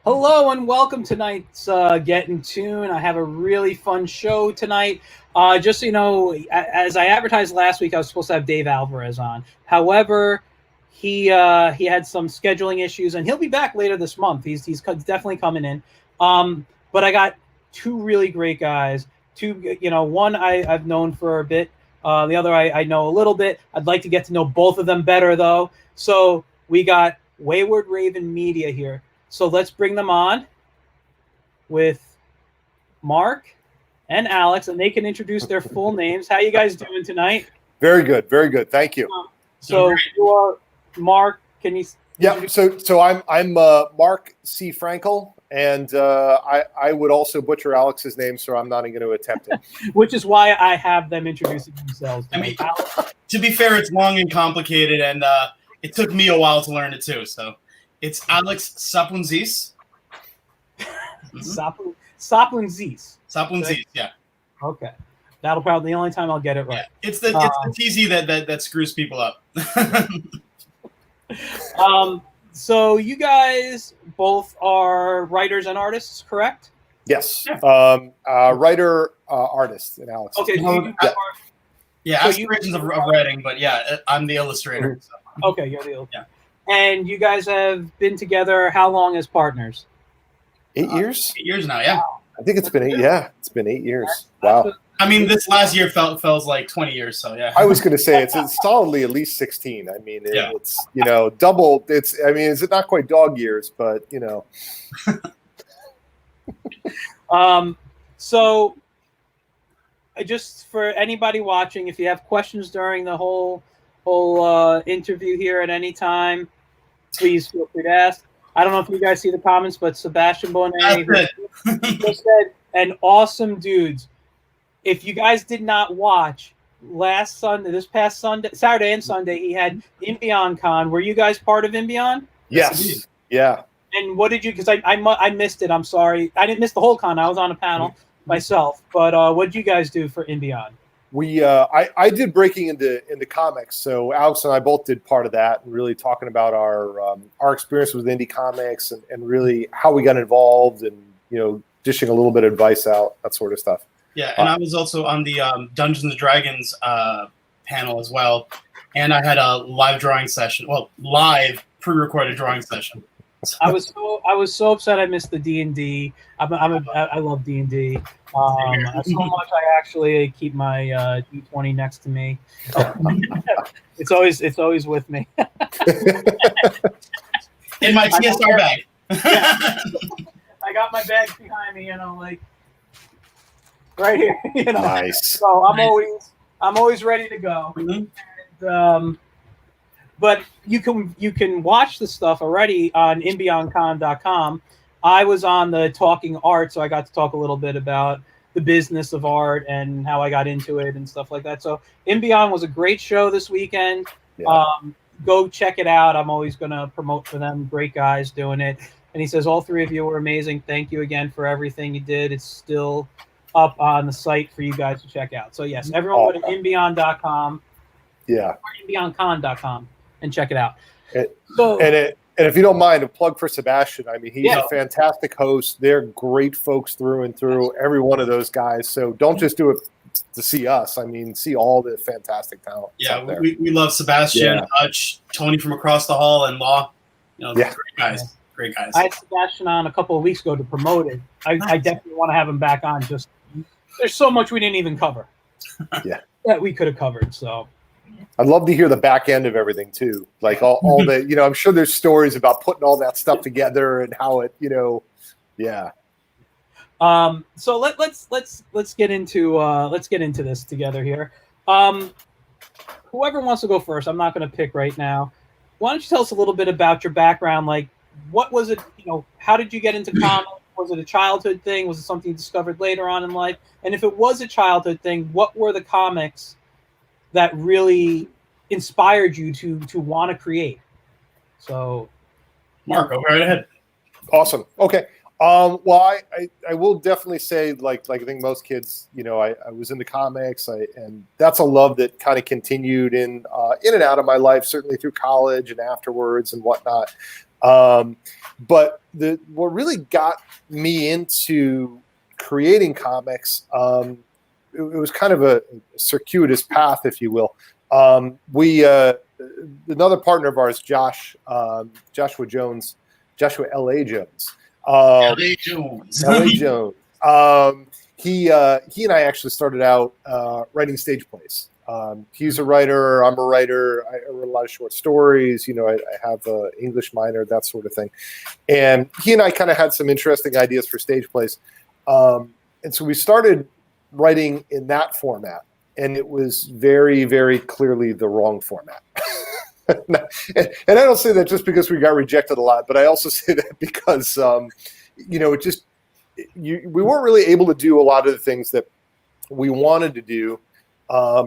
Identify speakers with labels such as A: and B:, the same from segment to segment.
A: Hello and welcome to tonight's Get in Tune. I have a really fun show tonight. Just so you know, as I advertised last week, I was supposed to have Dave Alvarez on. However, he had some scheduling issues, and he'll be back later this month. He's definitely coming in. But I got two really great guys. One I've known for a bit. The other I know a little bit. I'd like to get to know both of them better, though. So we got Wayward Raven Media here. So let's bring them on with Mark and Alex, and they can introduce their full names. How you guys doing tonight?
B: Very good, very good. Thank you.
A: So you are Mark. Can you?
B: Yeah. So I'm Mark C. Frankel, and I would also butcher Alex's name, so I'm not going to attempt it.
A: Which is why I have them introducing themselves.
C: I mean, to be fair, it's long and complicated, and it took me a while to learn it too. So. It's Alex Sapountzis.
A: Sapountzis.
C: Sapountzis, yeah.
A: Okay. That'll probably be the only time I'll get it right.
C: Yeah. It's the TZ that screws people up.
A: So you guys both are writers and artists, correct?
B: Yes. Writer, artist, and Alex.
A: Okay.
C: Aspirations of writing, but yeah, I'm the illustrator. So.
A: Okay, you're the illustrator. Yeah. And you guys have been together how long as partners?
B: 8 years?
C: 8 years now, yeah.
B: I think it's been 8. Yeah, it's been 8 years. Wow.
C: I mean, this last year feels like 20 years. So yeah.
B: I was going to say it's solidly at least 16. I mean, it's double. It's not quite dog years, but
A: So, just for anybody watching, if you have questions during the whole interview here at any time, please feel free to ask. I don't know if you guys see the comments, but Sebastian Bonet just said, "And awesome dudes." If you guys did not watch this past Sunday, Saturday and Sunday, he had Imbion Con. Were you guys part of Imbion?
B: Yes. Yeah.
A: And what did you? Because I missed it. I'm sorry. I didn't miss the whole con. I was on a panel myself. But what did you guys do for Imbion?
B: I did breaking into comics, so Alex and I both did part of that, and really talking about our experience with indie comics and really how we got involved, and dishing a little bit of advice out, that sort of stuff.
C: Yeah, and I was also on the Dungeons and Dragons panel as well, and I had a live drawing session, live pre-recorded drawing session.
A: I was so upset I missed the D&D. I love D&D. So much I actually keep my D20 next to me. It's always with me.
C: In my TSR bag.
A: Yeah. I got my bags behind me, like right here.
B: Nice.
A: So I'm always ready to go.
C: Mm-hmm.
A: And, but you can watch the stuff already on ImbionCon.com. I was on the Talking Art, so I got to talk a little bit about the business of art and how I got into it and stuff like that. So Imbion was a great show this weekend.
B: Yeah.
A: Go check it out. I'm always going to promote for them. Great guys doing it. And he says, all three of you were amazing. Thank you again for everything you did. It's still up on the site for you guys to check out. So yes, everyone go to Imbion.com.
B: Yeah.
A: Or ImbionCon.com. And check it out.
B: And if you don't mind, a plug for Sebastian. I mean, he's a fantastic host. They're great folks through and through, every one of those guys. So don't just do it to see us. I mean, see all the fantastic talent.
C: Yeah, we love Sebastian, Hutch, Tony from across the hall, and Law. Great guys.
A: Yeah.
C: Great guys.
A: I had Sebastian on a couple of weeks ago to promote it. I definitely want to have him back on. Just there's so much we didn't even cover.
B: Yeah.
A: That we could have covered. So.
B: I'd love to hear the back end of everything too, like all the I'm sure there's stories about putting all that stuff together and how it yeah.
A: So let's get into this together here. Whoever wants to go first, I'm not going to pick right now. Why don't you tell us a little bit about your background? Like, what was it? How did you get into comics? Was it a childhood thing? Was it something you discovered later on in life? And if it was a childhood thing, what were the comics that really inspired you to want to create? So,
C: Mark, go right ahead.
B: Awesome. Okay. Well, I will definitely say, like I think most kids, I was into comics, and that's a love that kind of continued in and out of my life, certainly through college and afterwards and whatnot. But what really got me into creating comics, it was kind of a circuitous path, if you will. Another partner of ours, Joshua Jones, Joshua L.A. Jones.
C: L.A. Jones.
B: L.A. Jones. He and I actually started out writing stage plays. He's a writer. I'm a writer. I wrote a lot of short stories. I have an English minor, that sort of thing. And he and I kind of had some interesting ideas for stage plays. And so we started writing in that format. And it was very, very clearly the wrong format. And I don't say that just because we got rejected a lot, but I also say that because, it just, we weren't really able to do a lot of the things that we wanted to do,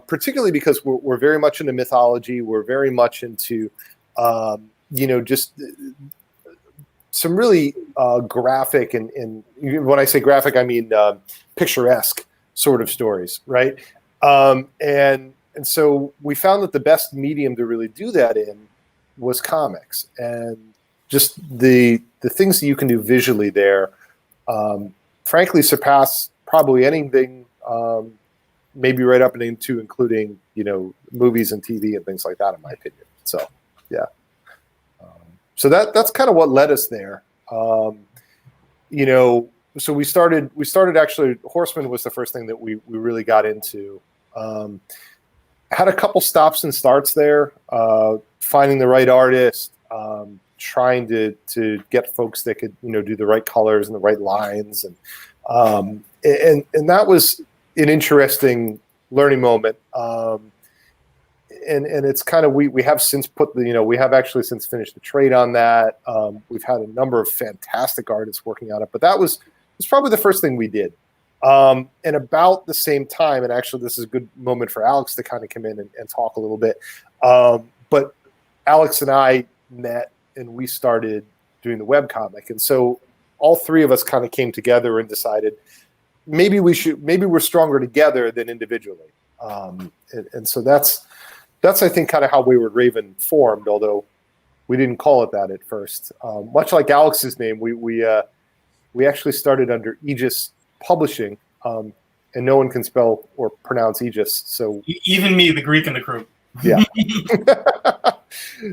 B: particularly because we're very much into mythology. We're very much into, just some really graphic and when I say graphic, I mean picturesque sort of stories, right? And so we found that the best medium to really do that in was comics, and just the things that you can do visually there, frankly, surpass probably anything, maybe right up and into including, movies and TV and things like that, in my opinion. So, yeah. So that's kind of what led us there. So we started actually, Horseman was the first thing that we really got into. Had a couple stops and starts there, finding the right artist, trying to get folks that could, do the right colors and the right lines. And that was an interesting learning moment. And it's kind of, we have since we have actually since finished the trade on that. We've had a number of fantastic artists working on it, but it was probably the first thing we did. And about the same time, and actually this is a good moment for Alex to kind of come in and talk a little bit. But Alex and I met and we started doing the webcomic. And so all three of us kind of came together and decided maybe we're stronger together than individually. And so that's I think kind of how Wayward Raven formed, although we didn't call it that at first. Much like Alex's name, we actually started under Aegis Publishing, and no one can spell or pronounce Aegis. So
C: even me, the Greek in the crew.
B: Yeah.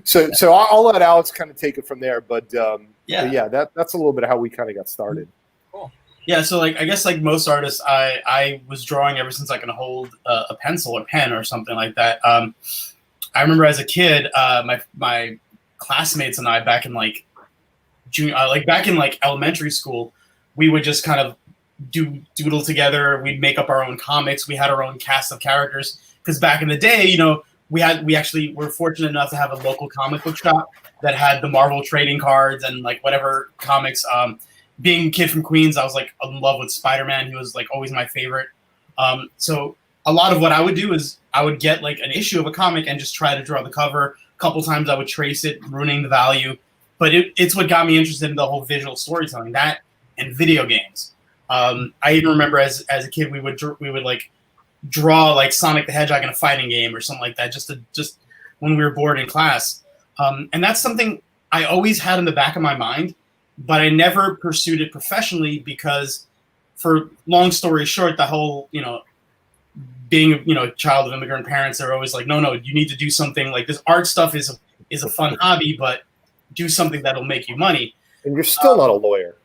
B: So I'll let Alex kind of take it from there. But that's a little bit of how we kind of got started.
C: Cool. Yeah. So I guess most artists, I was drawing ever since I can hold a pencil or pen or something like that. I remember as a kid, my classmates and I back in elementary school, we would just kind of doodle together. We'd make up our own comics. We had our own cast of characters because back in the day, we actually were fortunate enough to have a local comic book shop that had the Marvel trading cards and whatever comics. Being a kid from Queens, I was in love with Spider-Man. He was always my favorite. So a lot of what I would do is I would get an issue of a comic and just try to draw the cover. A couple times I would trace it, ruining the value. But it's what got me interested in the whole visual storytelling, that and video games. I even remember as a kid we would draw Sonic the Hedgehog in a fighting game or something like that, just when we were bored in class. And that's something I always had in the back of my mind, but I never pursued it professionally because, for long story short, the whole being a child of immigrant parents, they're always no, you need to do something this art stuff is a fun hobby, but do something that'll make you money.
B: And you're still not a lawyer.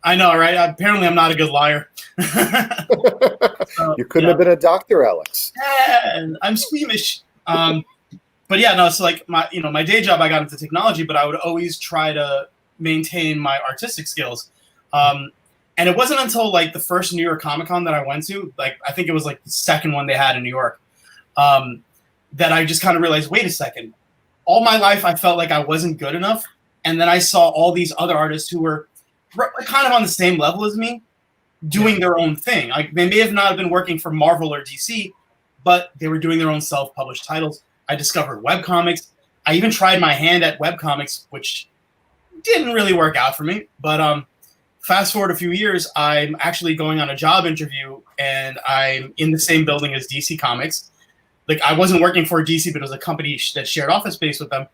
C: I know, right? Apparently, I'm not a good liar.
B: You couldn't have been a doctor, Alex.
C: And I'm squeamish. But yeah, no. So my day job, I got into technology, but I would always try to maintain my artistic skills. And it wasn't until the first New York Comic Con that I went to, I think it was the second one they had in New York, that I just kind of realized, wait a second. All my life, I felt like I wasn't good enough, and then I saw all these other artists who were kind of on the same level as me, doing their own thing. They may have not been working for Marvel or DC, but they were doing their own self-published titles. I discovered webcomics. I even tried my hand at webcomics, which didn't really work out for me. But fast forward a few years, I'm actually going on a job interview, and I'm in the same building as DC Comics. I wasn't working for DC, but it was a company that shared office space with them.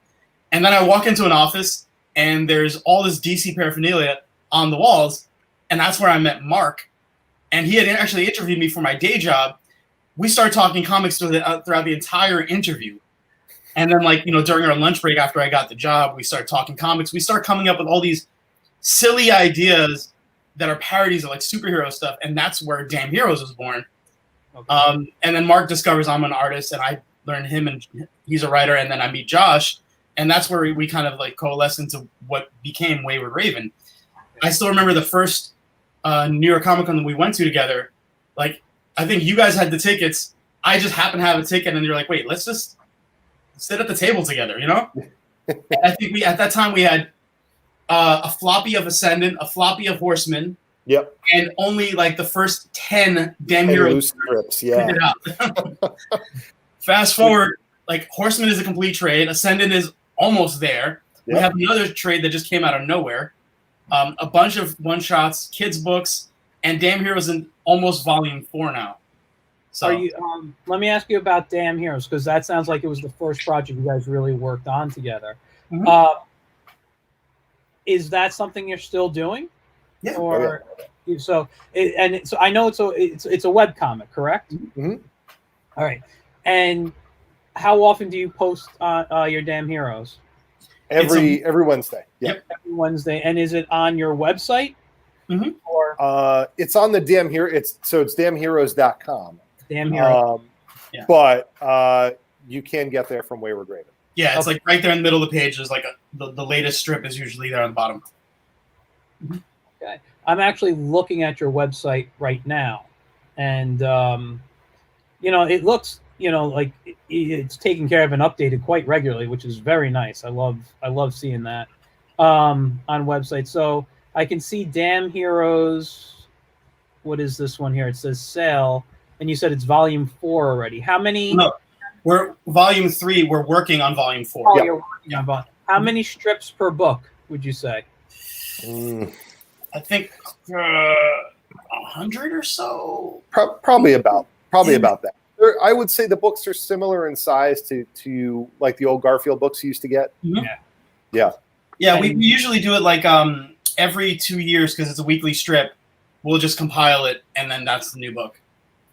C: And then I walk into an office, and there's all this DC paraphernalia on the walls, and that's where I met Mark, and he had actually interviewed me for my day job. We started talking comics throughout the entire interview, and then during our lunch break after I got the job, we started talking comics. We started coming up with all these silly ideas that are parodies of superhero stuff, and that's where Damn Heroes was born. Okay. And then Mark discovers I'm an artist, and I learn him, and he's a writer, and then I meet Josh, and that's where we kind of coalesce into what became Wayward Raven. I still remember the first New York Comic Con that we went to together. I think you guys had the tickets. I just happened to have a ticket, and you're like, wait, let's just sit at the table together, And I think at that time we had a floppy of Ascendant, a floppy of Horseman.
B: Yep.
C: And only the first 10 Damn Heroes
B: strips, yeah.
C: Fast forward, Horseman is a complete trade. Ascendant is almost there. Yep. We have another trade that just came out of nowhere. A bunch of one-shots, kids' books, and Damn Heroes in almost volume 4 now. So
A: let me ask you about Damn Heroes, because that sounds like it was the first project you guys really worked on together. Mm-hmm. Is that something you're still doing?
C: Yeah.
A: Or so I know it's a web comic, correct?
B: Mm-hmm.
A: All right. And how often do you post your Damn Heroes?
B: Every Wednesday.
C: Yep.
A: Every Wednesday. And is it on your website?
C: Mm-hmm.
A: Or
B: it's on the Damn Hero. It's damnheroes.com.
A: Damn Heroes.
B: But you can get there from Wayward Raven.
C: Yeah, it's right there in the middle of the page. There's the latest strip is usually there on the bottom.
A: Mm-hmm. Okay. I'm actually looking at your website right now, and it looks like it's taken care of and updated quite regularly, which is very nice. I love seeing that on websites. So I can see Damn Heroes. What is this one here? It says sale, and you said it's volume 4 already. How many?
C: No, we're volume 3. We're working on volume 4.
A: Oh, yeah. You're working on volume. How many strips per book would you say?
C: I think 100 or so.
B: Probably about that. I would say the books are similar in size to the old Garfield books you used to get.
C: Mm-hmm.
B: Yeah.
C: We usually do it every 2 years because it's a weekly strip. We'll just compile it, and then that's the new book.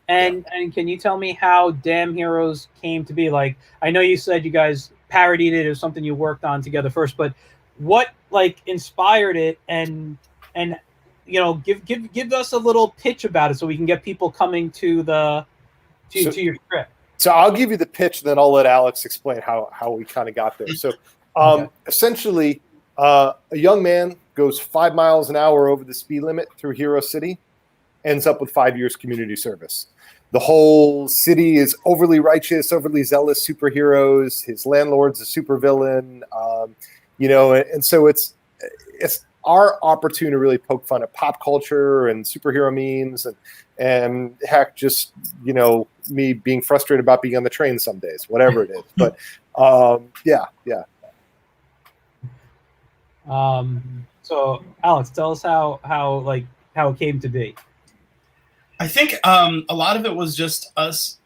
A: And can you tell me how Damn Heroes came to be? I know you said you guys parodied it. It was something you worked on together first, but what inspired it? And give us a little pitch about it so we can get people coming to to your script.
B: So I'll give you the pitch, then I'll let Alex explain how we kind of got there. So essentially, a young man goes 5 miles an hour over the speed limit through Hero City, ends up with 5 years community service. The whole city is overly righteous, overly zealous superheroes. His landlord's a supervillain, and so it's our opportunity to really poke fun at pop culture and superhero memes and heck, just me being frustrated about being on the train some days, whatever it is. But yeah.
A: So Alex, tell us how it came to be.
C: I think a lot of it was just us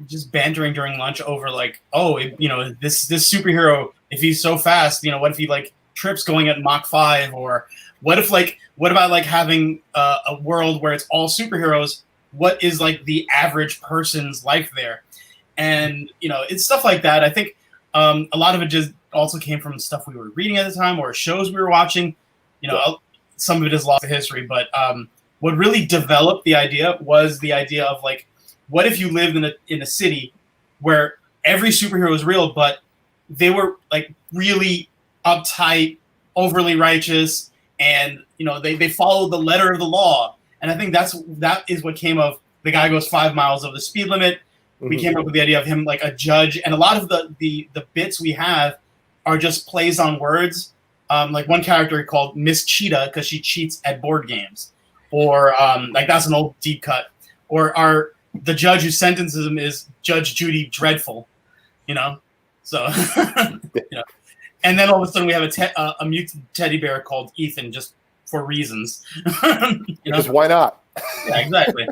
C: just bantering during lunch over this superhero, if he's so fast, what if he trips going at Mach 5, or what about having a world where it's all superheroes? What is the average person's life there? And it's stuff like that. I think a lot of it just also came from stuff we were reading at the time or shows we were watching. Some of it is lost to history, but what really developed the idea was the idea of what if you lived in a city where every superhero is real, but they were really uptight, overly righteous, and they followed the letter of the law. And I think that is what came of the guy goes 5 miles over the speed limit. Mm-hmm. We came up with the idea of him a judge, and a lot of the bits we have are just plays on words. One character called Miss Cheetah because she cheats at board games, or that's an old deep cut. Or the judge who sentences him is Judge Judy Dreadful, So, and then all of a sudden we have a mutant teddy bear called Ethan just for reasons.
B: Because why not?
C: Yeah, exactly.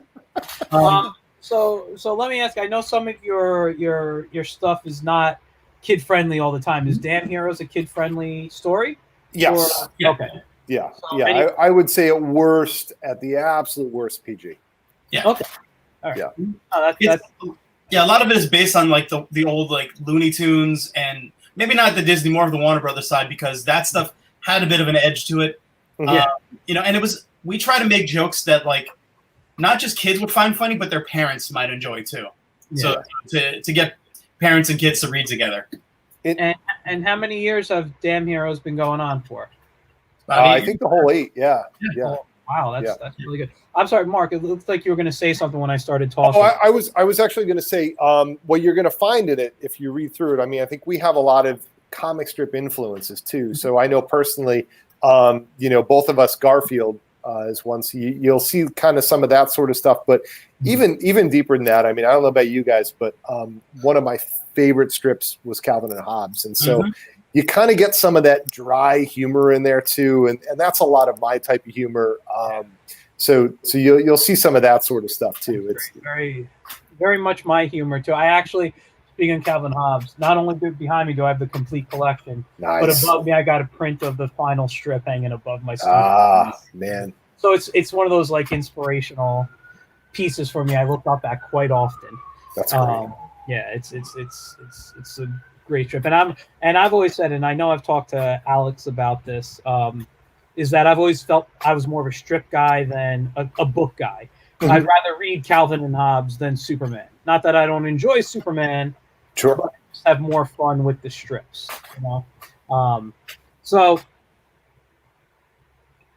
A: So let me ask. I know some of your stuff is not kid friendly all the time. Is Damn Heroes a kid friendly story?
B: Yes.
A: Or, okay.
B: Yeah.
A: So
B: Yeah. I would say at worst, at the absolute worst, PG.
C: Yeah.
A: Okay. All right.
B: Yeah.
A: Oh, that's
C: yeah, a lot of it is based on like the old like Looney Tunes, and maybe not the Disney, more of the Warner Brothers side, because that stuff had a bit of an edge to it.
A: Yeah.
C: And we try to make jokes that like not just kids would find funny, but their parents might enjoy too.
A: Yeah.
C: So to get parents and kids to read together.
A: And how many years have Damn Heroes been going on for?
B: I think the whole 8. Yeah.
A: Oh, wow, that's really good. I'm sorry, Mark. It looks like you were going to say something when I started talking.
B: Oh, I was actually going to say what you're going to find in it if you read through it. I mean, I think we have a lot of comic strip influences too. So I know personally, both of us, Garfield is one. So you'll see kind of some of that sort of stuff. But even deeper than that, I mean, I don't know about you guys, but one of my favorite strips was Calvin and Hobbes, and so. You kind of get some of that dry humor in there too, and that's a lot of my type of humor. So you'll see some of that sort of stuff too. It's
A: very, very much my humor too. I actually, speaking of Calvin Hobbes, not only behind me do I have the complete collection, but above me I got a print of the final strip hanging above my studio.
B: Ah, man!
A: So it's one of those like inspirational pieces for me. I look up at quite often.
B: That's great.
A: Yeah, it's a great strip, and I've always said, and I know I've talked to Alex about this, is that I've always felt I was more of a strip guy than a book guy. I'd rather read Calvin and Hobbes than Superman. Not that I don't enjoy Superman,
B: sure,
A: but I just have more fun with the strips. So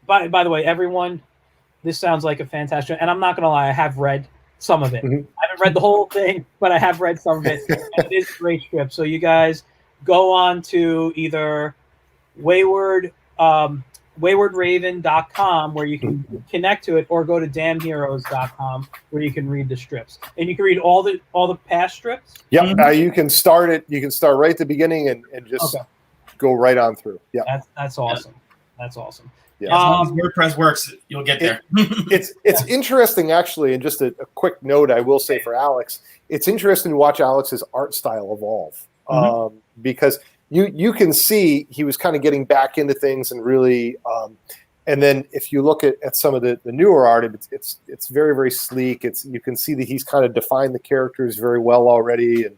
A: by the way, everyone, this sounds like a fantastic, and I'm not gonna lie, I have read some of it. I haven't read the whole thing, but I have read some of it. And it is a great strip. So you guys go on to either Wayward, waywardraven.com where you can connect to it, or go to damnheroes.com where you can read the strips. And you can read all the past strips?
B: Yep. You can start it. You can start right at the beginning and just go right on through. Yeah.
A: That's awesome. That's awesome.
C: Yeah, as long as WordPress works, you'll get there.
B: It's interesting, actually, and just a quick note I will say for Alex, it's interesting to watch Alex's art style evolve because you can see he was kind of getting back into things and really and then if you look at some of the newer art, it's very, very sleek. You can see that he's kind of defined the characters very well already, and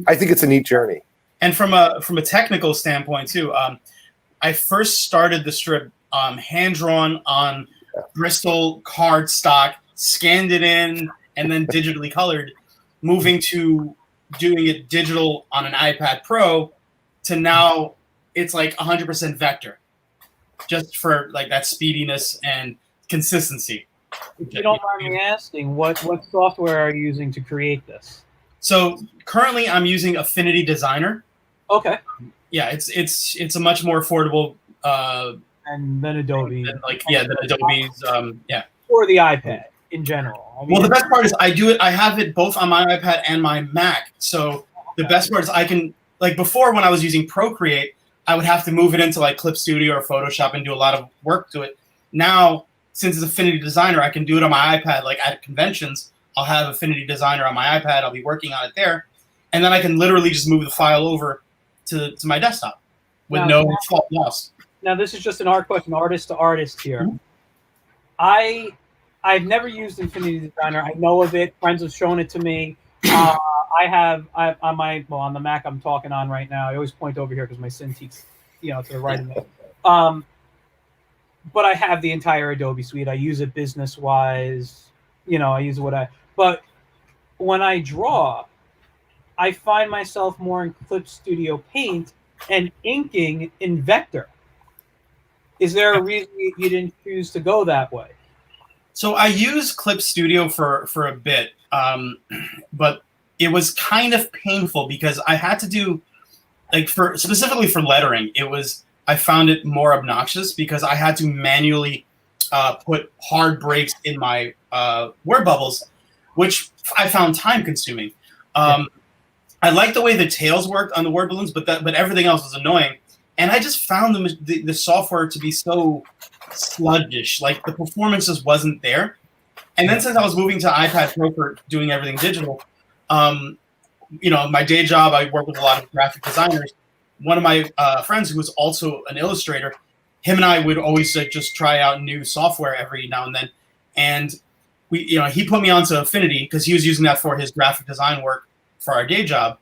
B: I think it's a neat journey.
C: And from a technical standpoint too, I first started the strip hand drawn on Bristol card stock, scanned it in, and then digitally colored. Moving to doing it digital on an iPad Pro, to now it's like 100% vector, just for like that speediness and consistency.
A: If you don't mind me asking, what software are you using to create this?
C: So currently, I'm using Affinity Designer.
A: Okay.
C: Yeah, it's a much more affordable.
A: And then Adobe.
C: Than Adobe's.
A: Or the iPad in general. I mean,
C: well, the best part is I have it both on my iPad and my Mac. So the best part is I can, like before when I was using Procreate, I would have to move it into like Clip Studio or Photoshop and do a lot of work to it. Now, since it's Affinity Designer, I can do it on my iPad. Like at conventions, I'll have Affinity Designer on my iPad. I'll be working on it there. And then I can literally just move the file over to my desktop with no fault loss. Now,
A: this is just an art question, artist to artist here. I've never used Infinity Designer. I know of it. Friends have shown it to me. On the Mac I'm talking on right now. I always point over here because my Cintiq's, to the right of me. But I have the entire Adobe suite. I use it business-wise. I use it but when I draw, I find myself more in Clip Studio Paint and inking in Vector. Is there a reason you didn't choose to go that way?
C: So I used Clip Studio for a bit, but it was kind of painful because I had to do, specifically for lettering, I found it more obnoxious because I had to manually put hard breaks in my word bubbles, which I found time consuming. I liked the way the tails worked on the word balloons, but everything else was annoying. And I just found the software to be so sluggish. Like the performance just wasn't there. And then since I was moving to iPad Pro for doing everything digital, my day job, I work with a lot of graphic designers. One of my friends who was also an illustrator, him and I would always just try out new software every now and then. And he put me onto Affinity because he was using that for his graphic design work for our day job.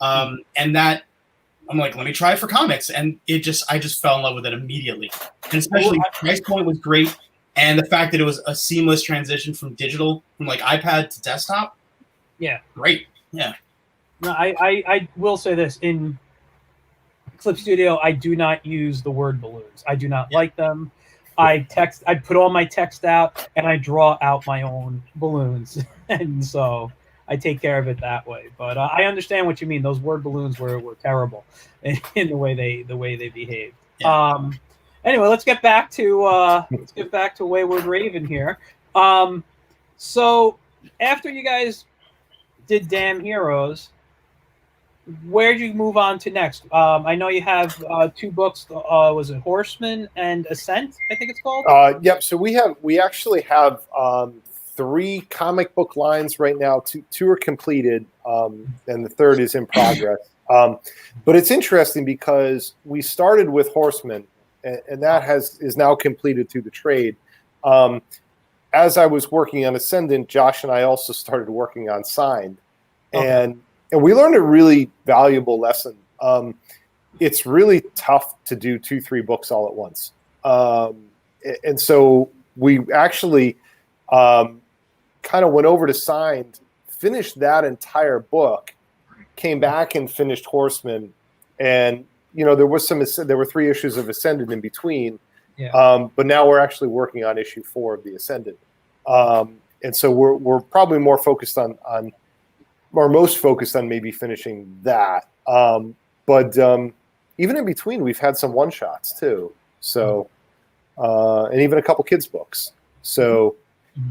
C: And that, I'm like, let me try it for comics. And I just fell in love with it immediately. And especially the price point was great. And the fact that it was a seamless transition from digital, from like iPad to desktop.
A: Yeah.
C: Great. Yeah.
A: No, I will say this. In Clip Studio, I do not use the word balloons. I do not like them. I put all my text out and I draw out my own balloons. And so I take care of it that way. But I understand what you mean. Those word balloons were terrible in the way they behaved. Yeah. Anyway, let's get back to Wayward Raven here. So after you guys did Damn Heroes, where'd you move on to next? I know you have 2 books. Was it Horseman and Ascent? I think it's called.
B: Yep. So we actually have 3 comic book lines right now. Two are completed, and the 3rd is in progress. But it's interesting because we started with Horseman, and that is now completed through the trade. As I was working on Ascendant, Josh and I also started working on Signed, and we learned a really valuable lesson. It's really tough to do 2-3 books all at once, and so we actually kind of went over to Signed, finished that entire book, came back and finished Horseman, and there were 3 issues of Ascendant in between. Yeah. But now we're actually working on issue 4 of the Ascendant, and so we're probably more focused on most focused on maybe finishing that. But even in between, we've had some one-shots too. So, and even a couple kids' books. So,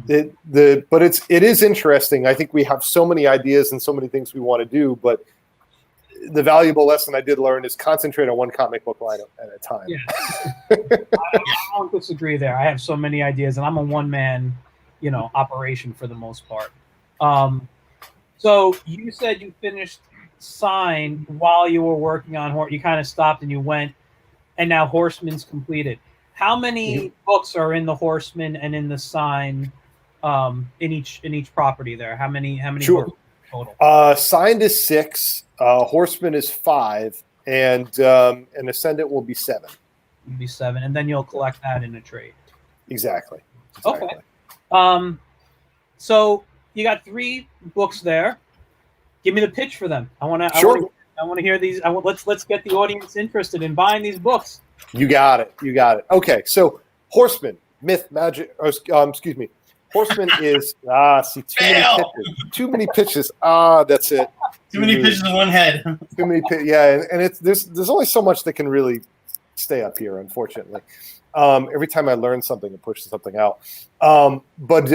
B: but it is interesting. I think we have so many ideas and so many things we want to do, but the valuable lesson I did learn is concentrate on one comic book line at a time.
A: Yeah. I don't disagree there. I have so many ideas, and I'm a one-man, operation for the most part. So you said you finished Sign while you were working on you kind of stopped and you went, and now Horseman's completed. How many books are in the Horseman and in the Sign, in each property there? How many
B: Sure.
A: books total?
B: Signed is 6, Horseman is 5, and Ascendant will be 7.
A: It'll be 7, and then you'll collect that in a trade.
B: Exactly.
A: Okay. So you got 3 books there. Give me the pitch for them. I want to hear these. Let's get the audience interested in buying these books.
B: You got it. Okay, so Horseman, Myth, Magic. Excuse me. Horseman is too many pitches. That's it.
C: Too many pitches in one head.
B: Too many pitches. Yeah, and there's only so much that can really stay up here, unfortunately. Every time I learn something, it pushes something out. But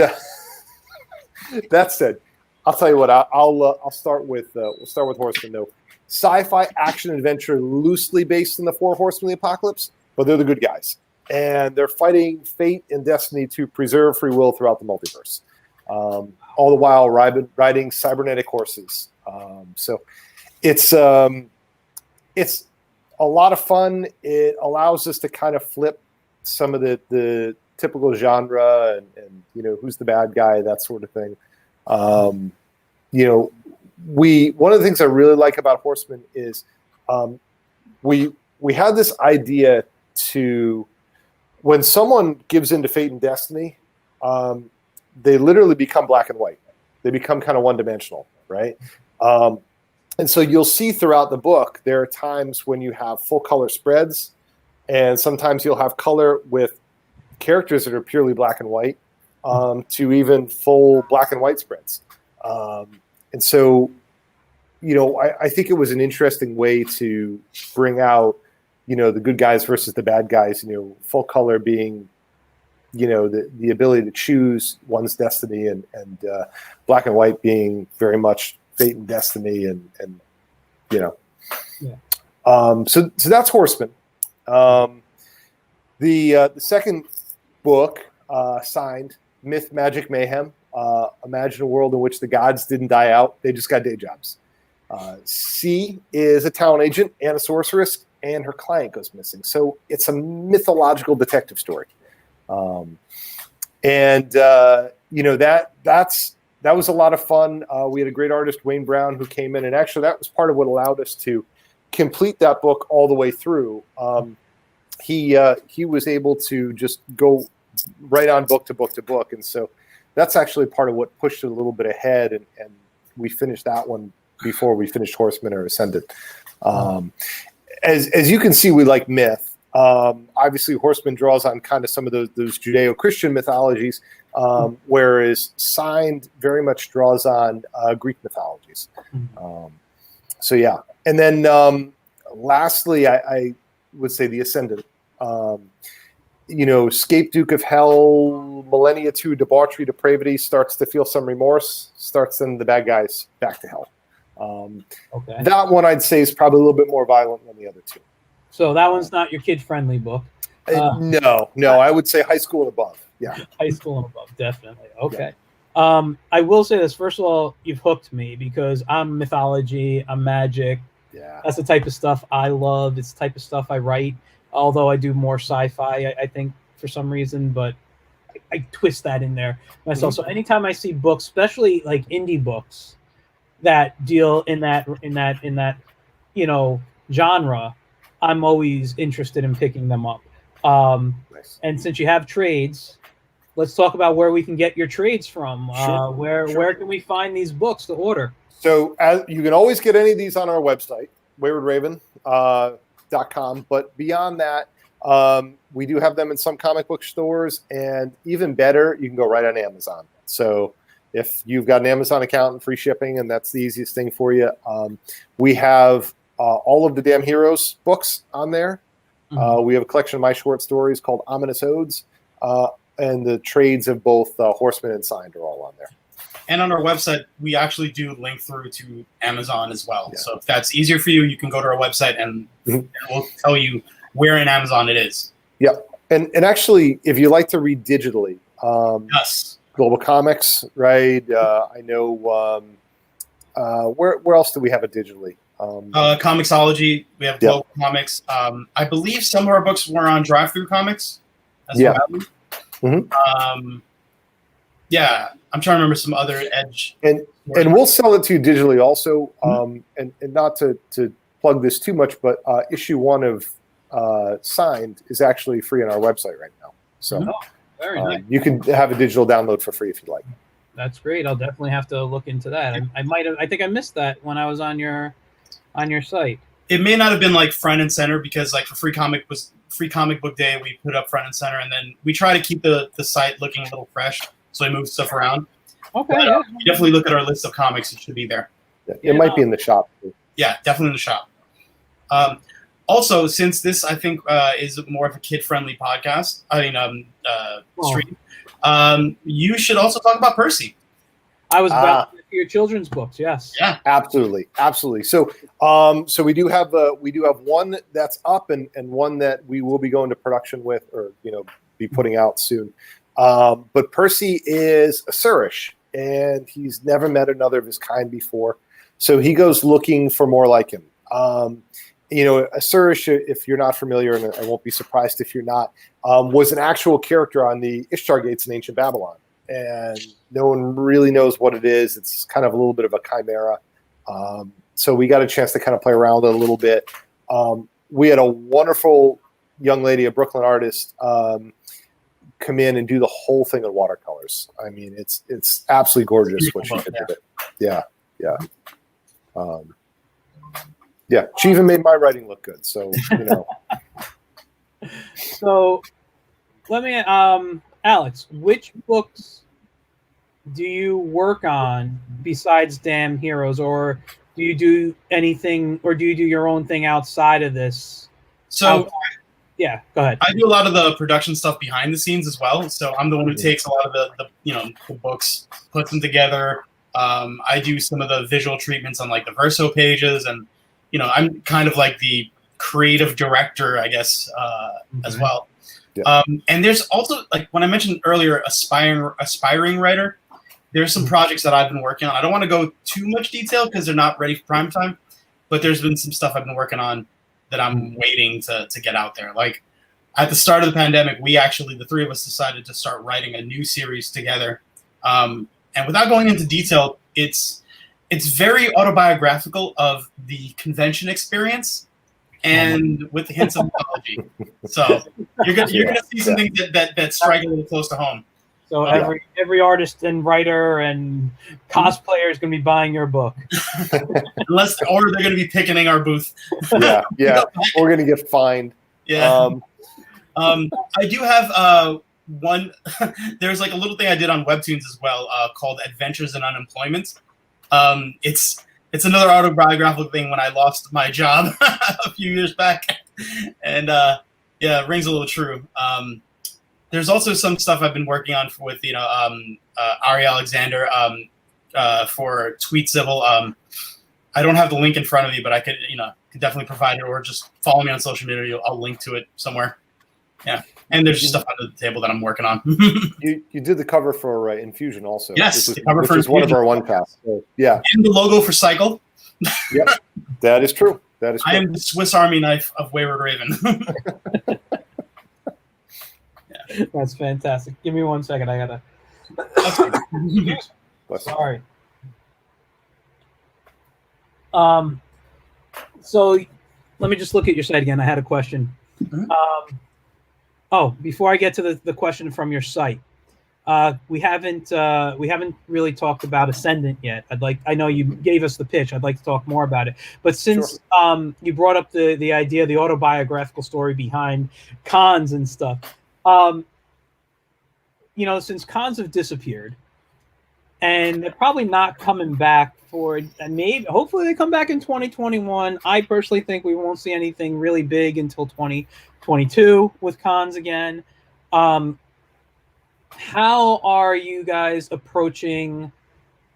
B: that said, I'll tell you what. I'll start with Horseman though. Sci-fi action adventure loosely based in the 4 Horsemen of the Apocalypse, but they're the good guys. And they're fighting fate and destiny to preserve free will throughout the multiverse, all the while riding cybernetic horses. So it's a lot of fun. It allows us to kind of flip some of the typical genre and who's the bad guy, that sort of thing. One of the things I really like about Horseman is we had this idea to, when someone gives into fate and destiny, they literally become black and white. They become kind of one-dimensional, right? And so you'll see throughout the book, there are times when you have full color spreads, and sometimes you'll have color with characters that are purely black and white, to even full black and white spreads. And so, I think it was an interesting way to bring out, the good guys versus the bad guys, full color being, the ability to choose one's destiny, and black and white being very much fate and destiny, and Yeah. So that's Horseman. The second book, Signed, Myth, Magic, Mayhem. Imagine a world in which the gods didn't die out; they just got day jobs. C is a talent agent and a sorceress, and her client goes missing. So it's a mythological detective story. That was a lot of fun. We had a great artist, Wayne Brown, who came in, and actually that was part of what allowed us to complete that book all the way through. He was able to just go right on book to book to book, and so that's actually part of what pushed it a little bit ahead, and we finished that one before we finished Horseman or Ascendant. As you can see, we like myth. Obviously, Horseman draws on kind of some of those Judeo-Christian mythologies, whereas Signed very much draws on Greek mythologies. So yeah, and then lastly, I would say the Ascendant. Escape Duke of Hell, Millennia 2, debauchery, depravity, starts to feel some remorse, starts sending the bad guys back to hell. That one I'd say is probably a little bit more violent than the other two.
A: So that one's not your kid-friendly book.
B: No, I would say high school and above. Yeah,
A: high school and above, definitely. Okay. Yeah. I will say this. First of all, you've hooked me because I'm mythology, I'm magic.
B: Yeah,
A: that's the type of stuff I love. It's the type of stuff I write. Although I do more sci-fi, I think for some reason, but I twist that in there myself. So anytime I see books, especially like indie books that deal in that genre, I'm always interested in picking them up. Nice. And since you have trades, let's talk about where we can get your trades from. Sure. Where can we find these books to order?
B: So you can always get any of these on our website, waywardraven.com. But beyond that, we do have them in some comic book stores, and even better, you can go right on Amazon. So if you've got an Amazon account and free shipping, and that's the easiest thing for you, we have all of the Damn Heroes books on there. We have a collection of my short stories called Ominous Odes, and the trades of both Horseman and Signed are all on there.
C: And on our website, we actually do link through to Amazon as well. Yeah. So if that's easier for you, you can go to our website and we'll tell you where in Amazon it is.
B: Yeah. And actually, if you like to read digitally,
C: yes.
B: Global Comics, right? I know, where else do we have it digitally?
C: Comixology, we have Global Comics. I believe some of our books were on Drive-Thru Comics. That's yeah, I'm trying to remember some other Edge.
B: And we'll sell it to you digitally also. And not to plug this too much, but issue 1 of Signed is actually free on our website right now. So
A: very nice.
B: You can have a digital download for free if you'd like.
A: That's great. I'll definitely have to look into that. I think I missed that when I was on your site.
C: It may not have been like front and center because like for Free Comic Book Day, we put up front and center, and then we try to keep the site looking a little fresh. So I move stuff around.
A: Okay. But,
C: you definitely look at our list of comics. It should be there.
B: It might be in the shop.
C: Yeah, definitely in the shop. Also, since this, I think, is more of a kid-friendly podcast, stream, you should also talk about Percy.
A: I was about to your children's books, yes.
B: Yeah, absolutely. So, we do have one that's up and one that we will be going to production with, or be putting out soon. But Percy is a Surish, and he's never met another of his kind before. So he goes looking for more like him. A Surish, if you're not familiar, and I won't be surprised if you're not, was an actual character on the Ishtar Gates in ancient Babylon. And no one really knows what it is. It's kind of a little bit of a chimera. So we got a chance to kind of play around with it a little bit. We had a wonderful young lady, a Brooklyn artist, come in and do the whole thing in watercolors. I mean, it's absolutely gorgeous what she did with it. Yeah. She even made my writing look good. So,
A: So let me, Alex, which books do you work on besides Damn Heroes, or do you do anything, or do you do your own thing outside of this?
C: So
A: yeah, go ahead.
C: I do a lot of the production stuff behind the scenes as well. So I'm the one who takes a lot of the books, puts them together. I do some of the visual treatments on like the verso pages, and I'm kind of like the creative director, I guess, as well. Yeah. And there's also, like when I mentioned earlier, aspiring writer. there's some projects that I've been working on. I don't want to go too much detail because they're not ready for prime time, but there's been some stuff I've been working on that I'm waiting to get out there. Like at the start of the pandemic, the three of us decided to start writing a new series together. And without going into detail, it's very autobiographical of the convention experience and with the hints of mythology. So you're gonna see some things that strike a little close to home.
A: So every artist and writer and cosplayer is going to be buying your book,
C: or they're going to be picketing our booth.
B: Yeah, we're going to get fined.
C: Yeah. I do have one. There's like a little thing I did on Webtoons as well called Adventures in Unemployment. It's another autobiographical thing when I lost my job a few years back, and it rings a little true. There's also some stuff I've been working on with Ari Alexander for Tweet Civil. I don't have the link in front of me, but I could definitely provide it, or just follow me on social media. I'll link to it somewhere. Yeah, and there's stuff under the table that I'm working on.
B: You did the cover for Infusion also.
C: Yes,
B: the cover for Infusion. One of our one pass. So, yeah,
C: and the logo for Cycle.
B: Yep, that is true.
C: I am the Swiss Army knife of Wayward Raven.
A: That's fantastic. Give me 1 second. I gotta. Sorry. So let me just look at your site again. I had a question. Before I get to the question from your site, we haven't really talked about Ascendant yet. I know you gave us the pitch. I'd like to talk more about it. But since you brought up the idea, the autobiographical story behind cons and stuff. Since cons have disappeared, and they're probably not coming back hopefully they come back in 2021. I personally think we won't see anything really big until 2022 with cons again. How are you guys approaching,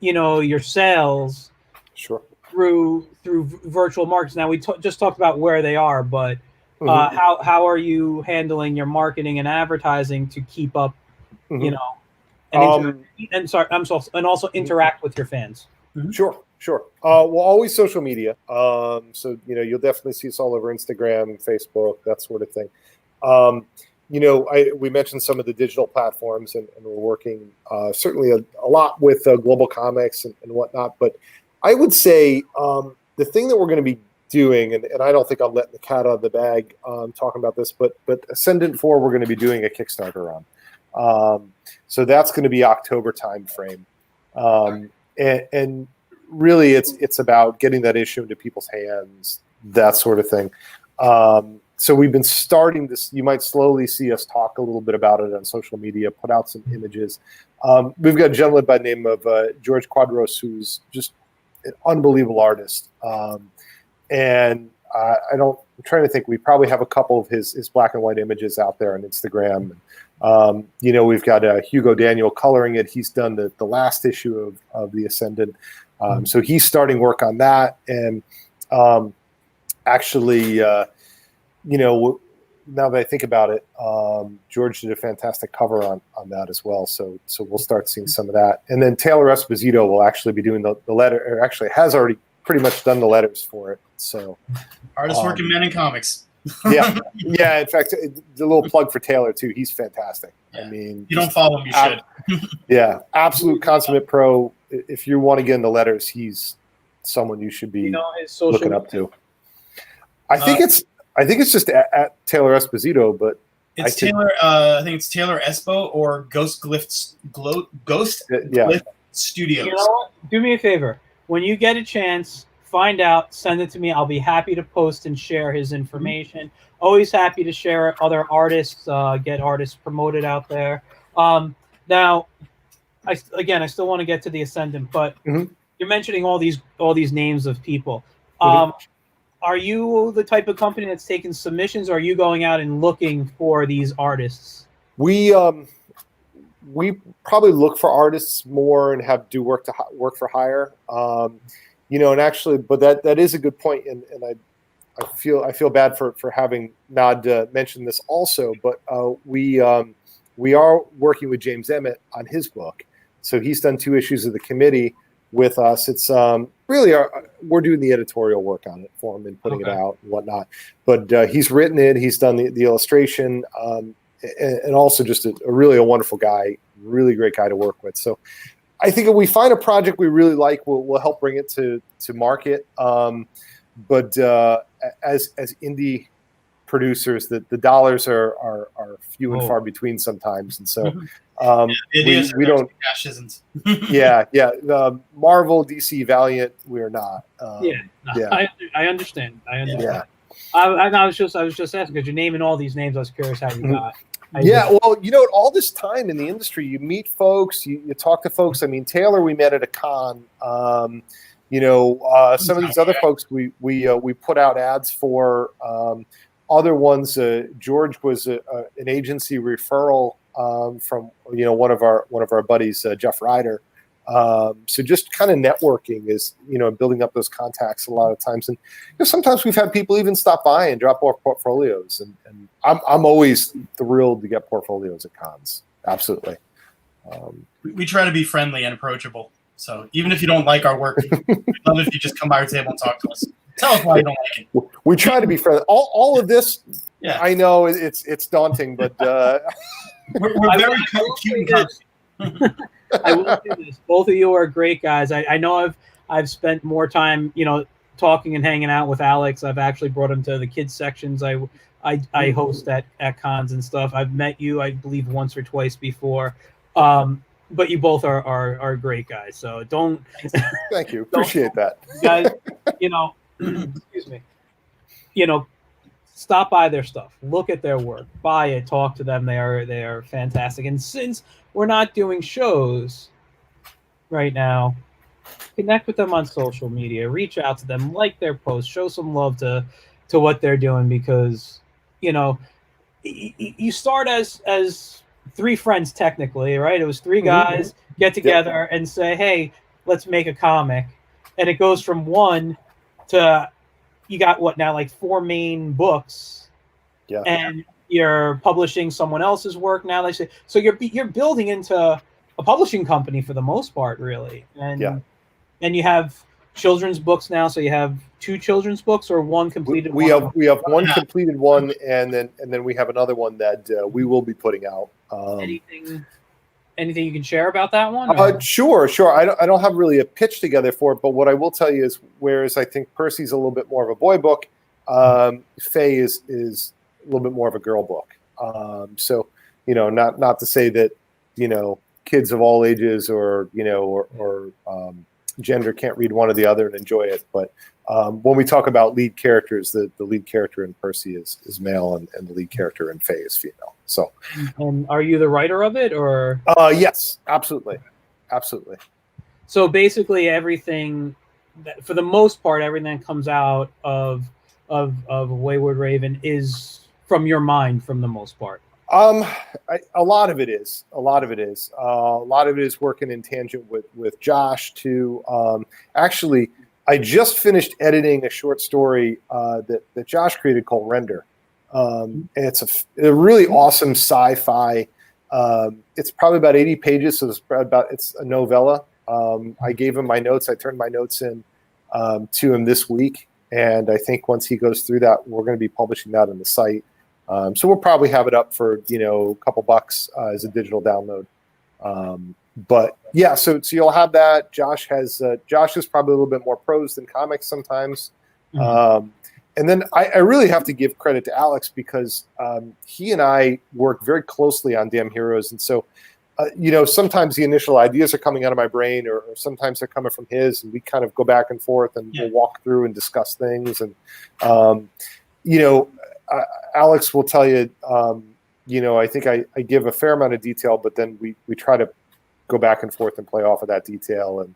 A: your sales?
B: Sure.
A: Through virtual markets? Now we just talked about where they are, but how are you handling your marketing and advertising to keep up, and also interact with your fans?
B: Sure. Well, always social media. So you'll definitely see us all over Instagram, Facebook, that sort of thing. We mentioned some of the digital platforms, and we're working certainly a lot with Global Comics and whatnot. But I would say the thing that we're going to be doing, and I don't think I'm letting the cat out of the bag talking about this, but Ascendant 4, we're going to be doing a Kickstarter on. So that's going to be October timeframe. And really it's about getting that issue into people's hands, that sort of thing. So we've been starting this. You might slowly see us talk a little bit about it on social media, put out some images. We've got a gentleman by the name of George Quadros, who's just an unbelievable artist. And I'm trying to think, we probably have a couple of his black and white images out there on Instagram. We've got Hugo Daniel coloring it. He's done the last issue of the Ascendant. So he's starting work on that. And now that I think about it, George did a fantastic cover on that as well. So we'll start seeing some of that. And then Taylor Esposito will actually be doing the letter, or actually has already pretty much done the letters for it. So
C: artist working men in comics.
B: Yeah. In fact, the little plug for Taylor too. He's fantastic. Yeah. I mean,
C: if you don't follow him, you should.
B: Yeah, absolute consummate pro. If you want to get in the letters, he's someone you should be looking up to. I think it's just at Taylor Esposito, but
C: it's Taylor. I think it's Taylor Espo or Ghost Glyph Studios.
A: You know what? Do me a favor. When you get a chance, find out, send it to me. I'll be happy to post and share his information. Always happy to share other artists, get artists promoted out there. Now, I still want to get to the Ascendant, but you're mentioning all these names of people. Are you the type of company that's taking submissions, or are you going out and looking for these artists?
B: We probably look for artists more and do work for hire. And actually, but that is a good point, and I feel bad for having not mentioned this also, but we are working with James Emmett on his book, So he's done 2 issues of the committee with us. It's really we're doing the editorial work on it for him and putting it out and whatnot. But he's written it. He's done the illustration, and also just a really wonderful guy, really great guy to work with. So I think if we find a project we really like, we'll help bring it to market. But as indie producers, the dollars are few and far between sometimes, and so we don't.
C: Cash isn't.
B: yeah. Marvel, DC, Valiant, we're not.
A: I understand.
B: Yeah.
A: I was just asking because you're naming all these names. I was curious how you got.
B: Well, all this time in the industry, you meet folks, you talk to folks. I mean, Taylor, we met at a con. Some of these other folks we put out ads for. Other ones, George was an agency referral from one of our buddies, Jeff Ryder. So just kind of networking is building up those contacts a lot of times, and sometimes we've had people even stop by and drop off portfolios, and I'm always thrilled to get portfolios at cons. Absolutely.
C: We try to be friendly and approachable. So even if you don't like our work, we'd love if you just come by our table and talk to us. Tell us why you don't like it.
B: We try to be friendly. All of this, I know it's daunting, but
C: we're very cute and kind.
A: I will say this: both of you are great guys. I know I've spent more time, talking and hanging out with Alex. I've actually brought him to the kids sections. I host at cons and stuff. I've met you, I believe, once or twice before. But you both are great guys. So don't.
B: Thank you. Appreciate that,
A: guys. Excuse me. Stop by their stuff, look at their work, buy it, talk to them. They are fantastic. And since we're not doing shows right now, connect with them on social media, reach out to them, like their posts, show some love to what they're doing, because you start as 3 friends technically, right? It was 3 guys get together and say, hey, let's make a comic, and it goes from 1 to you got what now, like 4 main books, and you're publishing someone else's work now. They say so you're building into a publishing company for the most part, really, and you have children's books now. So you have 2 children's books or 1 completed.
B: We have 1 completed one, and then we have another one that we will be putting out.
A: Anything you can share about that one?
B: Sure. I don't have really a pitch together for it, but what I will tell you is, whereas I think Percy's a little bit more of a boy book, Faye is a little bit more of a girl book. So not to say that kids of all ages or gender can't read one or the other and enjoy it, but when we talk about lead characters, the lead character in Percy is male, and the lead character in Faye is female. So,
A: are you the writer of it, or?
B: Yes, absolutely.
A: So basically, everything, for the most part, everything that comes out of Wayward Raven is from your mind, from the most part.
B: A lot of it is. A lot of it is working in tangent with Josh too. Actually, I just finished editing a short story that Josh created called Render. And it's a really awesome sci-fi. It's probably about 80 pages, so it's a novella. I gave him my notes. I turned my notes in to him this week, and I think once he goes through that, we're going to be publishing that on the site. So we'll probably have it up for a couple bucks as a digital download. But yeah, so you'll have that. Josh is probably a little bit more prose than comics sometimes. And then I really have to give credit to Alex, because he and I work very closely on Damn Heroes. And so, sometimes the initial ideas are coming out of my brain, or sometimes they're coming from his, and we kind of go back and forth, and we'll walk through and discuss things. And, Alex will tell you, I think I give a fair amount of detail, but then we try to go back and forth and play off of that detail. And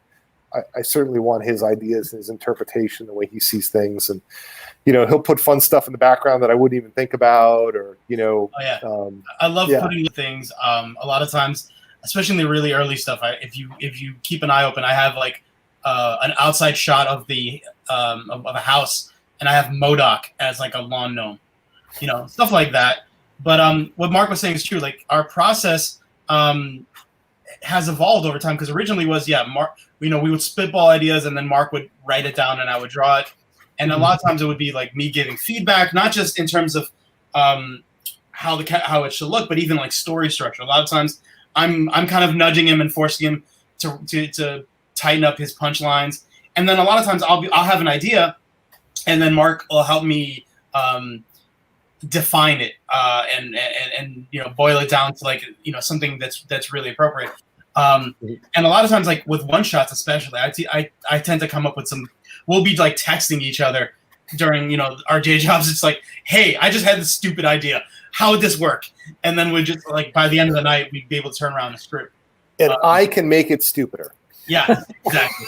B: I certainly want his ideas and his interpretation, the way he sees things. And, he'll put fun stuff in the background that I wouldn't even think about, or,
C: I love putting things. A lot of times, especially in the really early stuff, if you keep an eye open, I have like an outside shot of of a house, and I have MODOK as like a lawn gnome, stuff like that. But what Mark was saying is true. Like, our process, has evolved over time, because originally was Mark. We would spitball ideas, and then Mark would write it down, and I would draw it. And a lot of times it would be like me giving feedback, not just in terms of how it should look, but even like story structure. A lot of times I'm kind of nudging him and forcing him to tighten up his punchlines. And then a lot of times I'll have an idea, and then Mark will help me define it and boil it down to like something that's really appropriate. And a lot of times, like with one shots especially, I tend to come up with some. We'll be like texting each other during our day jobs. It's like, hey, I just had this stupid idea. How would this work? And then we just like by the end of the night we'd be able to turn around the script.
B: And I can make it stupider.
C: Yeah, exactly.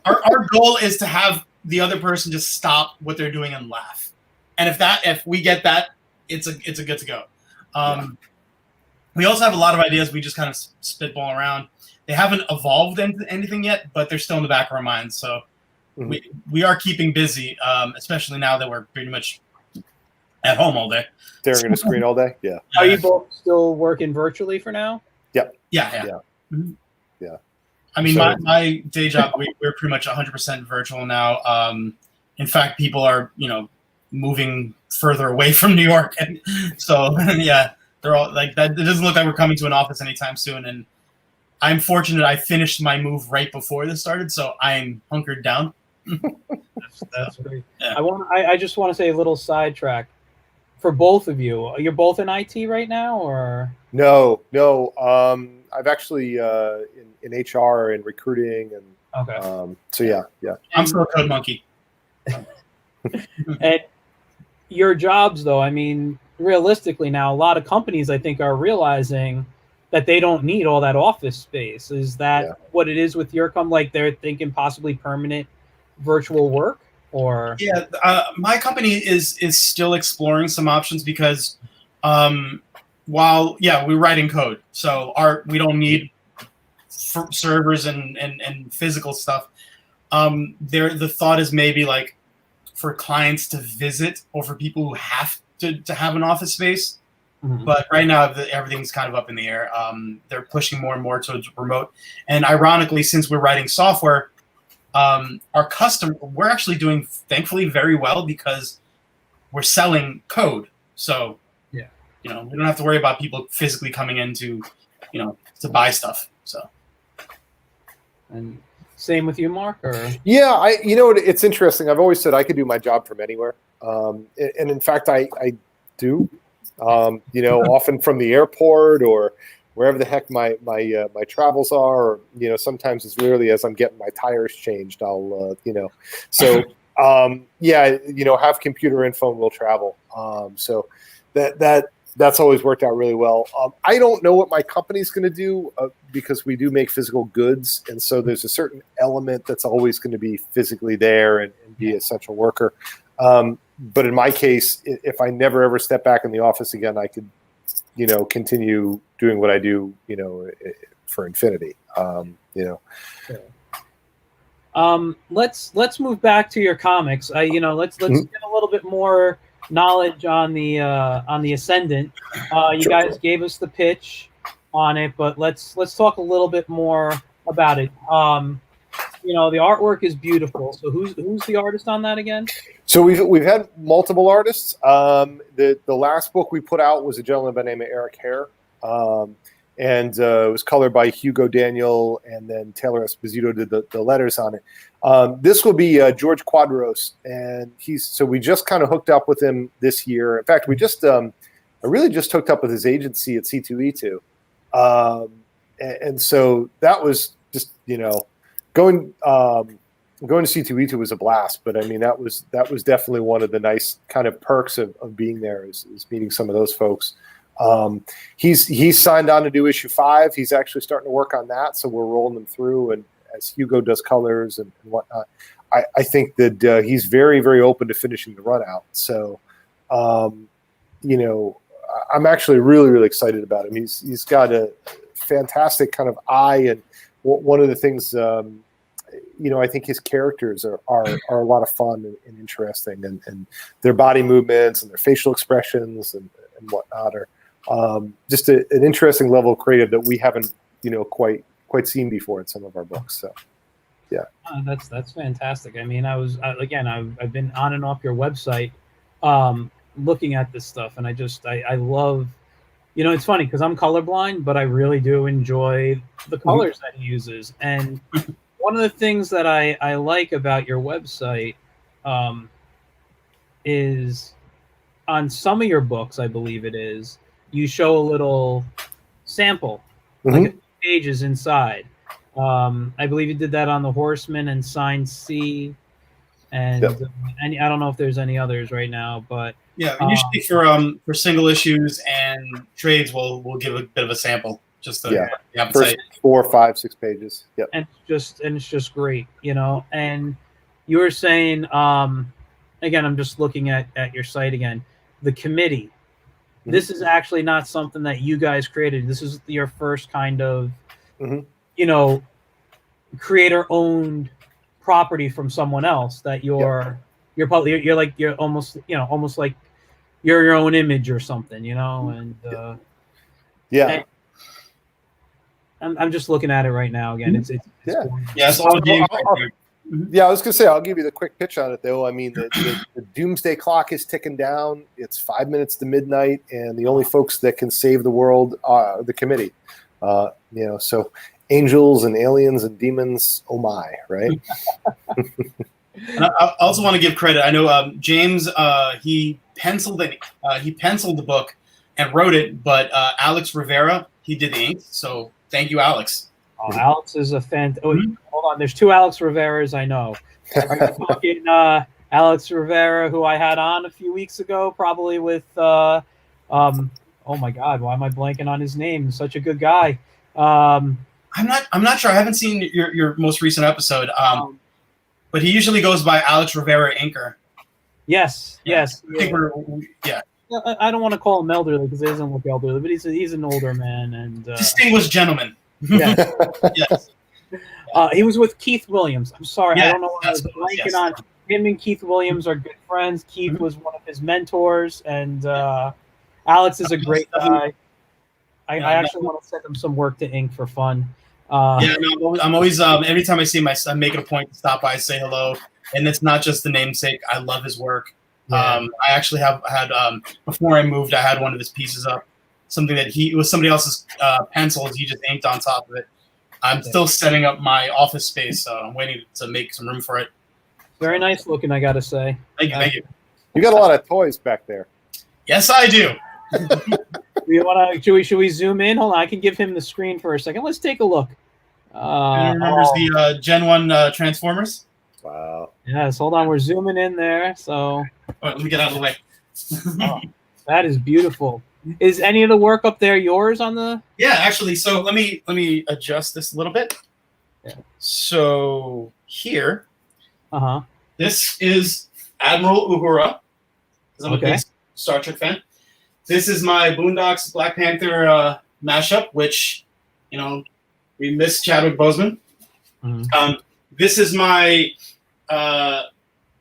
C: Our goal is to have the other person just stop what they're doing and laugh. And if we get that, it's a good to go. We also have a lot of ideas we just kind of spitball around. They haven't evolved into anything yet, but they're still in the back of our minds. So we are keeping busy, especially now that we're pretty much at home all day.
B: Staring at a screen all day? Yeah.
A: Are you both still working virtually for now?
B: Yep.
C: Yeah.
B: Mm-hmm. Yeah.
C: I mean, my day job, we're pretty much 100% virtual now. In fact, people are, moving further away from New York. And so, yeah, they're all like that. It doesn't look like we're coming to an office anytime soon. And I'm fortunate I finished my move right before this started, so I'm hunkered down.
A: That's great.
C: Yeah.
A: I just want to say a little sidetrack for both of you. You're both in IT right now, or
B: No. I've actually in HR and recruiting and
A: okay.
B: So yeah.
C: I'm still a code monkey.
A: And your jobs, though, I mean, realistically now, a lot of companies I think are realizing that they don't need all that office space. Is that what it is with your company? Like they're thinking possibly permanent virtual work, or
C: my company is still exploring some options because while we're writing code, so we don't need servers and physical stuff. The thought is maybe like for clients to visit or for people who have to have an office space. Mm-hmm. But right now, everything's kind of up in the air. They're pushing more and more towards remote. And ironically, since we're writing software, we're actually doing, thankfully, very well because we're selling code. So, we don't have to worry about people physically coming in to buy stuff. So,
A: and same with you, Mark? Or
B: yeah, it's interesting. I've always said I could do my job from anywhere, and in fact, I do. Often from the airport or wherever the heck my travels are, or, sometimes as rarely as I'm getting my tires changed, I'll, have computer info and we'll travel. So that's always worked out really well. I don't know what my company's going to do because we do make physical goods. And so there's a certain element that's always going to be physically there and be an essential worker. But in my case, if I never ever step back in the office again, I could, continue doing what I do, for infinity.
A: Let's move back to your comics. Let's get a little bit more knowledge on the Ascendant. You guys gave us the pitch on it, but let's talk a little bit more about it. The artwork is beautiful. So who's the artist on that again?
B: So we've had multiple artists. The last book we put out was a gentleman by the name of Eric Hare, and it was colored by Hugo Daniel, and then Taylor Esposito did the letters on it. This will be George Quadros, and we just kind of hooked up with him this year. In fact, I really just hooked up with his agency at C2E2, and so that was just going to C2E2 was a blast, but I mean that was definitely one of the nice kind of perks of being there is meeting some of those folks. He's signed on to do issue 5. He's actually starting to work on that, so we're rolling them through. And as Hugo does colors and whatnot, I think that he's very, very open to finishing the run out. So, I'm actually really, really excited about him. He's got a fantastic kind of eye, and one of the things. I think his characters are a lot of fun and interesting, and their body movements and their facial expressions and whatnot are just an interesting level of creative that we haven't quite seen before in some of our books. So yeah,
A: that's fantastic. I mean, I've been on and off your website looking at this stuff, and I love, it's funny because I'm colorblind, but I really do enjoy the colors that he uses. And one of the things that I like about your website is on some of your books, I believe it is, you show a little sample, like a few pages inside. I believe you did that on the Horseman and Sign C, and I don't know if there's any others right now, but
C: yeah, usually for single issues and trades, we'll give a bit of a sample, just the
B: first 4, 5, 6 pages. Yep.
A: And it's just great, And you were saying, again, I'm just looking at your site again, the committee. This is actually not something that you guys created. This is your first kind of, creator-owned property from someone else that you're almost like you're your own image or something, and
B: yeah.
A: I'm just looking at it right now again. It's
B: Yeah, I was gonna say I'll give you the quick pitch on it though. I mean, the Doomsday Clock is ticking down. It's 5 minutes to midnight, and the only folks that can save the world are the committee. So angels and aliens and demons. Oh my, right?
C: And I also want to give credit. I know James. He penciled it. He penciled the book and wrote it, but Alex Rivera, he did the ink. So thank you, Alex.
A: Oh, Alex is a fan. Oh, hold on. There's 2 Alex Riveras I know. Are you talking Alex Rivera, who I had on a few weeks ago, probably with oh my God, why am I blanking on his name? He's such a good guy.
C: I'm not sure. I haven't seen your most recent episode. But he usually goes by Alex Rivera Inker.
A: Yes.
C: I think
A: I don't want to call him elderly because he doesn't look elderly, but he's an older man and
C: distinguished gentleman.
A: Yeah.
C: Yes.
A: He was with Keith Williams. I'm sorry,
C: Yeah,
A: I don't know what I was blanking on. Him and Keith Williams are good friends. Keith was one of his mentors, and Alex is a great guy. I actually want to send him some work to ink for fun.
C: I'm always every time I see him, I make it a point to stop by, say hello, and it's not just the namesake. I love his work. I actually had before I moved, I had one of his pieces up. It was somebody else's pencils. He just inked on top of it. I'm still setting up my office space, so I'm waiting to make some room for it.
A: Very nice looking, I gotta say.
C: Thank you.
B: You got a lot of toys back there.
C: Yes, I do.
A: Should we zoom in? Hold on, I can give him the screen for a second. Let's take a look.
C: Remembers the Gen 1 Transformers?
B: Wow.
A: Yes, hold on. We're zooming in there. So
C: let me get out of the way.
A: That is beautiful. Is any of the work up there yours on the?
C: Yeah, actually. So let me adjust this a little bit.
A: Yeah.
C: So here, this is Admiral Uhura, because I'm a big Star Trek fan. This is my Boondocks Black Panther mashup, which we miss Chadwick Boseman. This is my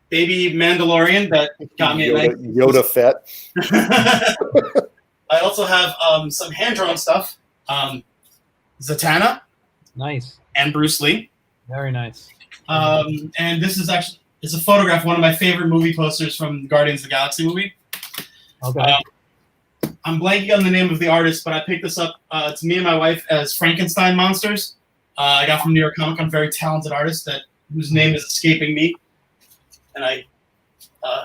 C: baby Mandalorian that got me
B: Yoda Fett.
C: I also have some hand-drawn stuff. Zatanna.
A: Nice.
C: And Bruce Lee.
A: Very nice.
C: And this is it's a photograph, one of my favorite movie posters from Guardians of the Galaxy movie.
A: Okay.
C: I'm blanking on the name of the artist, but I picked this up. It's me and my wife as Frankenstein monsters. I got from New York Comic Con, very talented artist whose name is escaping me. And I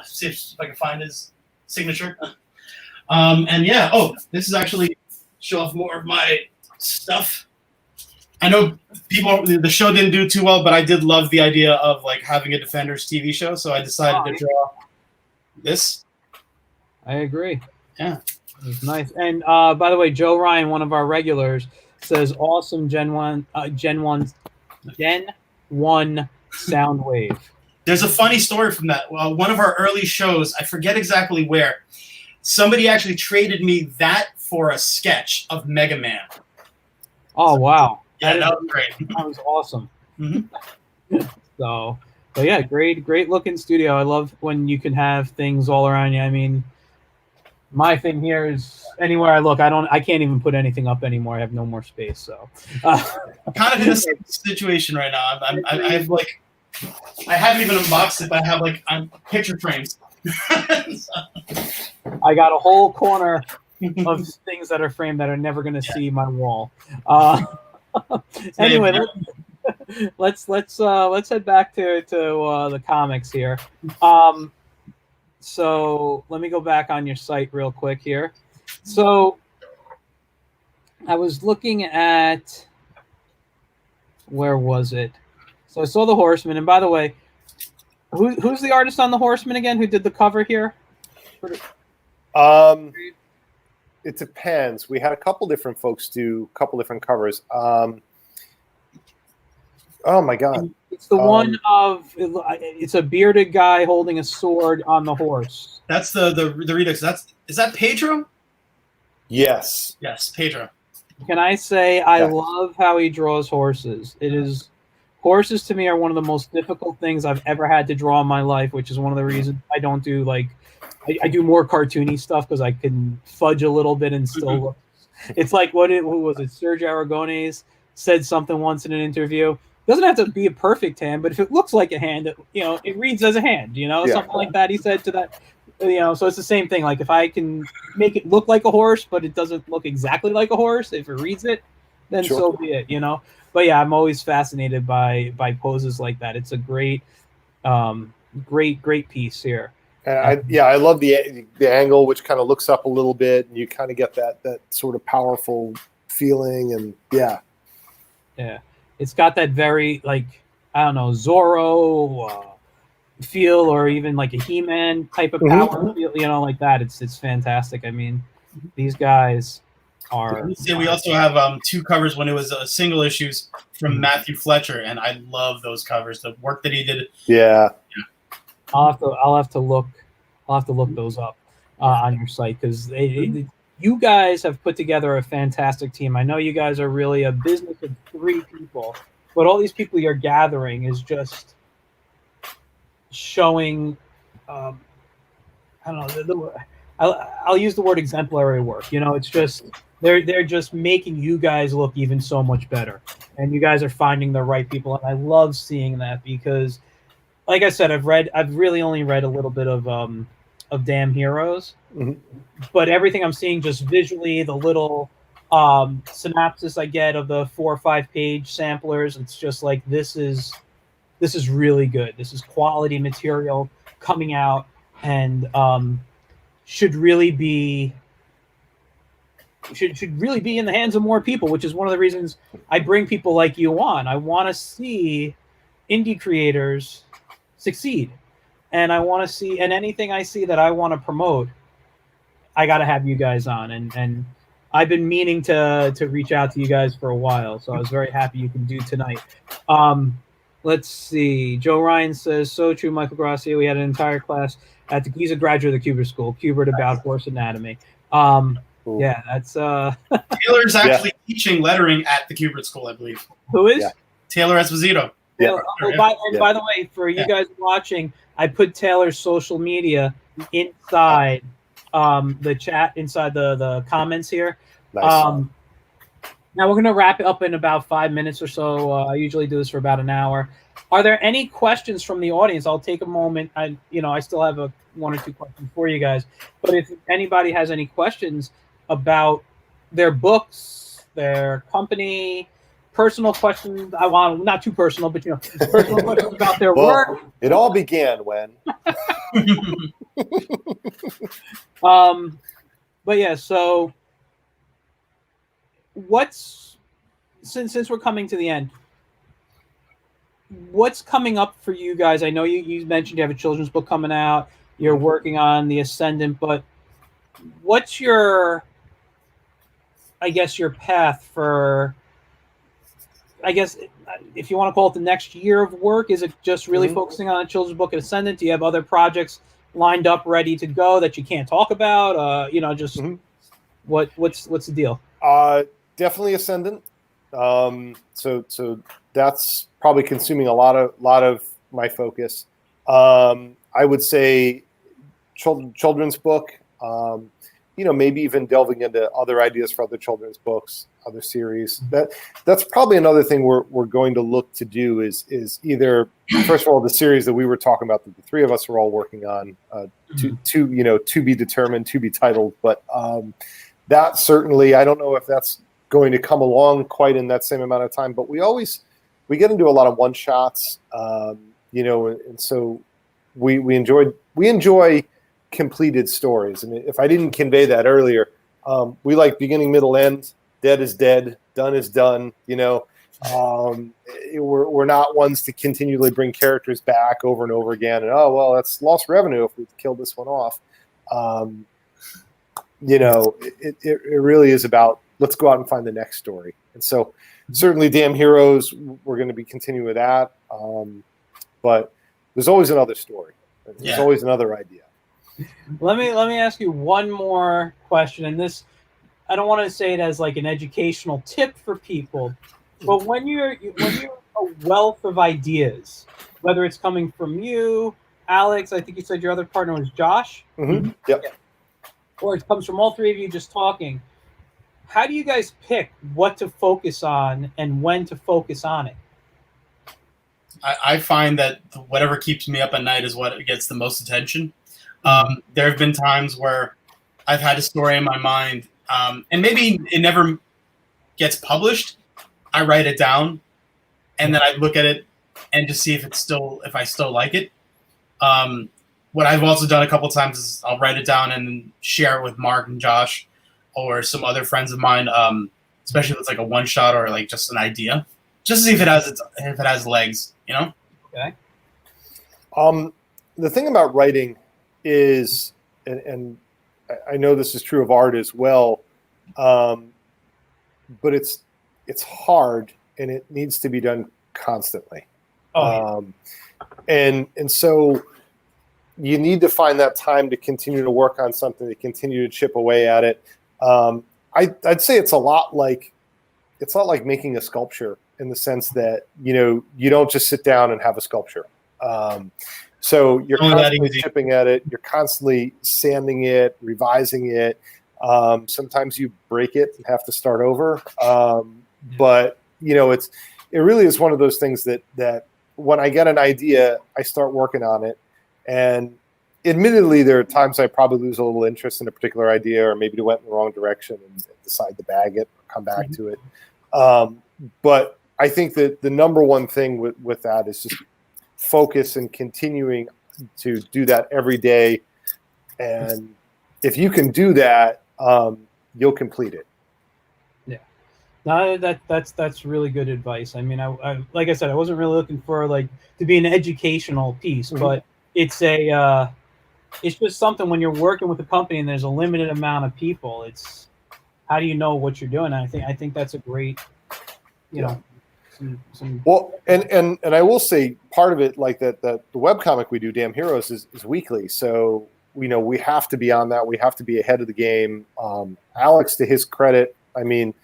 C: see if I can find his signature. This is actually show off more of my stuff. I know the show didn't do too well, but I did love the idea of having a Defenders TV show, so I decided to draw this. I
A: agree.
C: Yeah.
A: It's nice. And by the way, Joe Ryan, one of our regulars, says awesome Gen 1 sound wave.
C: There's a funny story from that. Well, one of our early shows, I forget exactly where, somebody actually traded me that for a sketch of Mega Man.
A: Oh, wow.
C: Yeah, that was great.
A: That was awesome. So, but yeah, great looking studio. I love when you can have things all around you. I mean, My thing here is anywhere I look, I can't even put anything up anymore. I have no more space. So,
C: I'm kind of in this situation right now. I have like, I haven't even unboxed it, but I have like picture frames.
A: I got a whole corner of things that are framed that are never going to see my wall. Anyway, let's head back to the comics here. So let me go back on your site real quick here. So I was looking at, where was it? So I saw the Horseman, and by the way, who's the artist on the Horseman again? Who did the cover here?
B: It depends. We had a couple different folks do a couple different covers. Oh my God!
A: It's the one of it's a bearded guy holding a sword on the horse.
C: That's the Redux. Is that Pedro?
B: Yes.
C: Yes, Pedro.
A: Can I say I love how he draws horses? Horses to me are one of the most difficult things I've ever had to draw in my life, which is one of the reasons I don't do I do more cartoony stuff because I can fudge a little bit and still look. It's like who was it? Sergio Aragonés said something once in an interview. It doesn't have to be a perfect hand, but if it looks like a hand, it reads as a hand. Something like that. He said to that. So it's the same thing. Like if I can make it look like a horse, but it doesn't look exactly like a horse, if it reads it, then so be it. But yeah, I'm always fascinated by poses like that. It's a great piece here.
B: And I love the angle, which kind of looks up a little bit, and you kind of get that sort of powerful feeling, and yeah,
A: it's got that very Zorro feel, or even like a He-Man type of power feel, like that. It's fantastic. I mean, these guys are.
C: We also have 2 covers when it was single issues from Matthew Fletcher, and I love those covers. The work that he did.
B: Yeah.
A: I'll have to look those up on your site, because you guys have put together a fantastic team. I know you guys are really a business of 3 people, but all these people you're gathering is just showing. I don't know. I'll use the word exemplary work. It's just they're just making you guys look even so much better, and you guys are finding the right people, and I love seeing that because. Like I said, I've really only read a little bit of Damn Heroes, but everything I'm seeing just visually, the little synopsis I get of the 4 or 5 page samplers, it's just like this is really good. This is quality material coming out, and should really be in the hands of more people, which is one of the reasons I bring people like you on. I want to see indie creators succeed, and I want to see, and anything I see that I want to promote, I got to have you guys on, and I've been meaning to reach out to you guys for a while, so I was very happy you can do tonight. Let's see. Joe Ryan says, so true, Michael Gracia. We had an entire class at he's a graduate of the Kubert School, Kubert about horse anatomy. Yeah, that's
C: Taylor's actually teaching lettering at the Kubert School, I believe.
A: Who is?
C: Taylor Esposito.
A: Yeah. By the way, for you guys watching, I put Taylor's social media inside the chat, inside the comments here.
B: Nice.
A: Now we're going to wrap it up in about 5 minutes or so. I usually do this for about an hour. Are there any questions from the audience? I'll take a moment. I still have 1 or 2 questions for you guys. But if anybody has any questions about their books, their company, personal questions, I want not too personal, but personal questions about their work.
B: It all began when.
A: But yeah, so since we're coming to the end, what's coming up for you guys? I know you mentioned you have a children's book coming out. You're working on the Ascendant, but what's your path for, if you want to call it the next year of work? Is it just really focusing on a children's book at Ascendant? Do you have other projects lined up, ready to go that you can't talk about? What's the deal?
B: Definitely Ascendant. So that's probably consuming a lot of my focus. I would say children's book. maybe even delving into other ideas for other children's books, other series. That's probably another thing we're going to look to do is either, first of all, the series that we were talking about that the three of us are all working on, to be determined, to be titled. But that certainly, I don't know if that's going to come along quite in that same amount of time. But we get into a lot of one shots, and so we enjoy completed stories. And if I didn't convey that earlier, we like beginning, middle, end. Dead is dead, done is done. We're not ones to continually bring characters back over and over again. And that's lost revenue if we kill this one off. It really is about let's go out and find the next story. And so certainly, Damn Heroes, we're going to be continuing with that. But there's always another story. There's always another idea.
A: Let me ask you one more question, and this, I don't want to say it as like an educational tip for people, but when you're a wealth of ideas, whether it's coming from you, Alex, I think you said your other partner was Josh,
B: Yep. Yeah.
A: Or it comes from all three of you just talking. How do you guys pick what to focus on and when to focus on it?
C: I find that whatever keeps me up at night is what gets the most attention. There have been times where I've had a story in my mind, and maybe it never gets published. I write it down, and then I look at it and just see if I still like it. What I've also done a couple of times is I'll write it down and share it with Mark and Josh or some other friends of mine, especially if it's like a one shot or like just an idea, just to see if it has legs,
A: Okay.
B: The thing about writing is, and I know this is true of art as well, but it's hard and it needs to be done constantly. And so you need to find that time to continue to work on something, to continue to chip away at it. I'd say it's a lot like making a sculpture in the sense that, you don't just sit down and have a sculpture. So you're constantly chipping at it. You're constantly sanding it, revising it. Sometimes you break it and have to start over. But it really is one of those things that when I get an idea, I start working on it. And admittedly, there are times I probably lose a little interest in a particular idea, or maybe it went in the wrong direction and decide to bag it or come back to it. But I think that the number one thing with that is just focus and continuing to do that every day. And if you can do that, you'll complete it.
A: Yeah. No, that's really good advice. I mean, I like I said, I wasn't really looking for to be an educational piece, but it's just something when you're working with a company and there's a limited amount of people, it's how do you know what you're doing? And I think that's a great,
B: Well, and I will say part of it, like that the webcomic we do, Damn Heroes, is weekly. So, we have to be on that. We have to be ahead of the game. Alex, to his credit, I mean,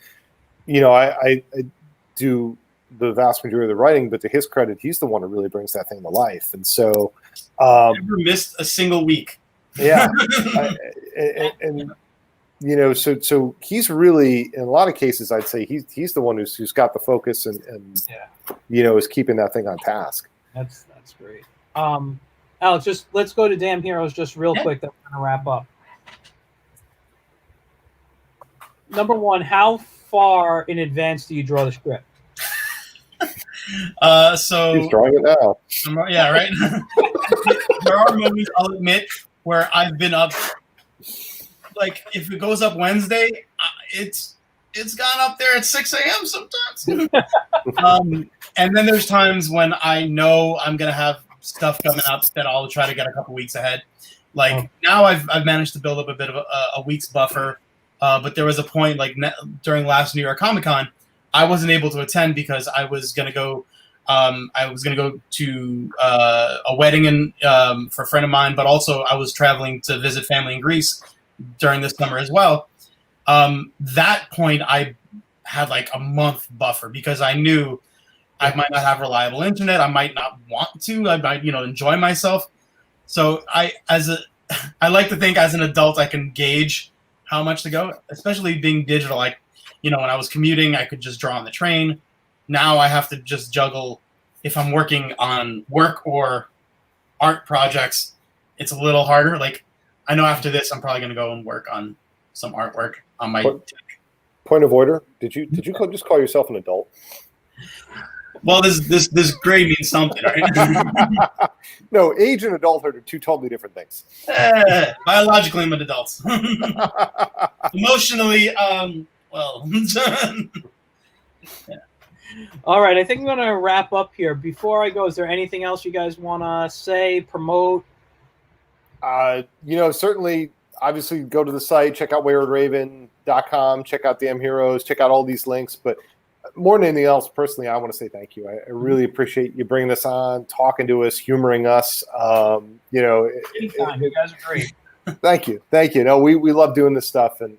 B: I do the vast majority of the writing, but to his credit, he's the one who really brings that thing to life. And so,
C: never missed a single week.
B: Yeah. So he's really, in a lot of cases, I'd say he's the one who's got the focus and is keeping that thing on task.
A: That's great. Alex, let's go to Damn Heroes just real quick. Then we're gonna wrap up. Number one, how far in advance do you draw the script?
C: So
B: he's drawing it now.
C: Yeah, right. There are moments, I'll admit, where I've been up. Like if it goes up Wednesday, it's gone up there at 6 a.m. sometimes. And then there's times when I know I'm gonna have stuff coming up that I'll try to get a couple weeks ahead. Now I've managed to build up a bit of a week's buffer. But there was a point during last New York Comic Con, I wasn't able to attend because I was gonna go. I was gonna go to a wedding for a friend of mine, but also I was traveling to visit family in Greece during this summer as well. That point, I had a month buffer because I knew I might not have reliable internet. I might not want to. I might, enjoy myself. So I like to think as an adult I can gauge how much to go, especially being digital. Like, when I was commuting, I could just draw on the train. Now I have to just juggle. If I'm working on work or art projects, it's a little harder. Like, I know after this, I'm probably going to go and work on some artwork on my
B: Point of order. Did you just call yourself an adult?
C: Well, this grade means something, right?
B: No, age and adulthood are two totally different things.
C: Biologically, I'm an adult. Emotionally, well.
A: Yeah. All right, I think I'm going to wrap up here. Before I go, is there anything else you guys want to say, promote?
B: Certainly, obviously, go to the site, check out waywardraven.com, check out Damn Heroes, check out all these links. But more than anything else, personally, I want to say thank you. I really appreciate you bringing this on, talking to us, humoring us.
A: Anytime. You guys are great.
B: Thank you. No, we love doing this stuff, and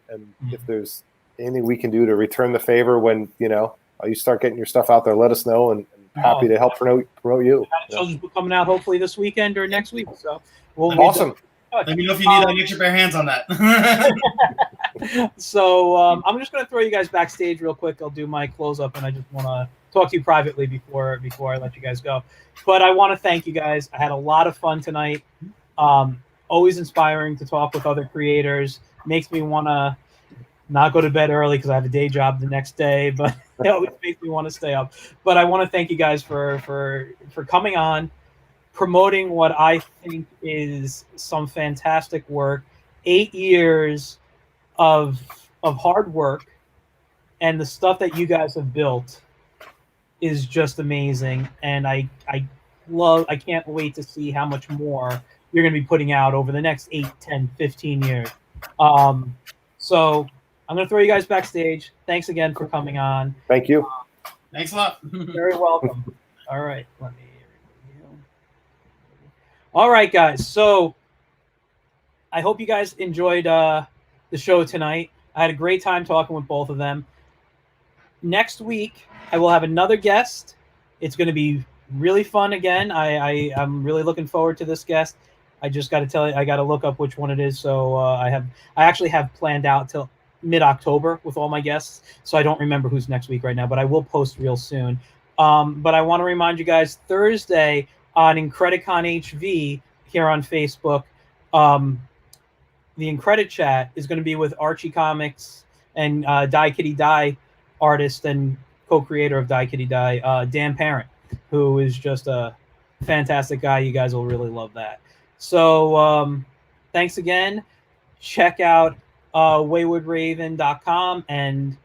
B: if there's anything we can do to return the favor when you start getting your stuff out there, let us know, and happy to help promote you.
A: Children's book coming out hopefully this weekend or next week. So
B: awesome.
C: Let me know if you need an extra pair of hands on that.
A: So I'm just going to throw you guys backstage real quick. I'll do my close up, and I just want to talk to you privately before I let you guys go. But I want to thank you guys. I had a lot of fun tonight. Always inspiring to talk with other creators. Makes me want to not go to bed early because I have a day job the next day, but it always makes me want to stay up. But I want to thank you guys for coming on, promoting what I think is some fantastic work. 8 years of hard work, and the stuff that you guys have built is just amazing. And I can't wait to see how much more you're going to be putting out over the next 8, 10, 15 years. So I'm going to throw you guys backstage. Thanks again for coming on.
B: Thank you.
C: Thanks a lot.
A: Very welcome. All right. Let me review. All right, guys. So I hope you guys enjoyed the show tonight. I had a great time talking with both of them. Next week, I will have another guest. It's going to be really fun again. I'm really looking forward to this guest. I just got to tell you, I got to look up which one it is. So I actually have planned out till mid-October with all my guests. So I don't remember who's next week right now, but I will post real soon. But I want to remind you guys, Thursday on Incredicon HV here on Facebook, the Incredit Chat is going to be with Archie Comics and Die Kitty Die artist and co-creator of Die Kitty Die, Dan Parent, who is just a fantastic guy. You guys will really love that. So thanks again. Check out waywardraven.com and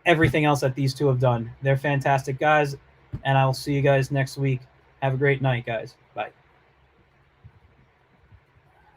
A: everything else that these two have done. They're fantastic guys, and I'll see you guys next week. Have a great night, guys.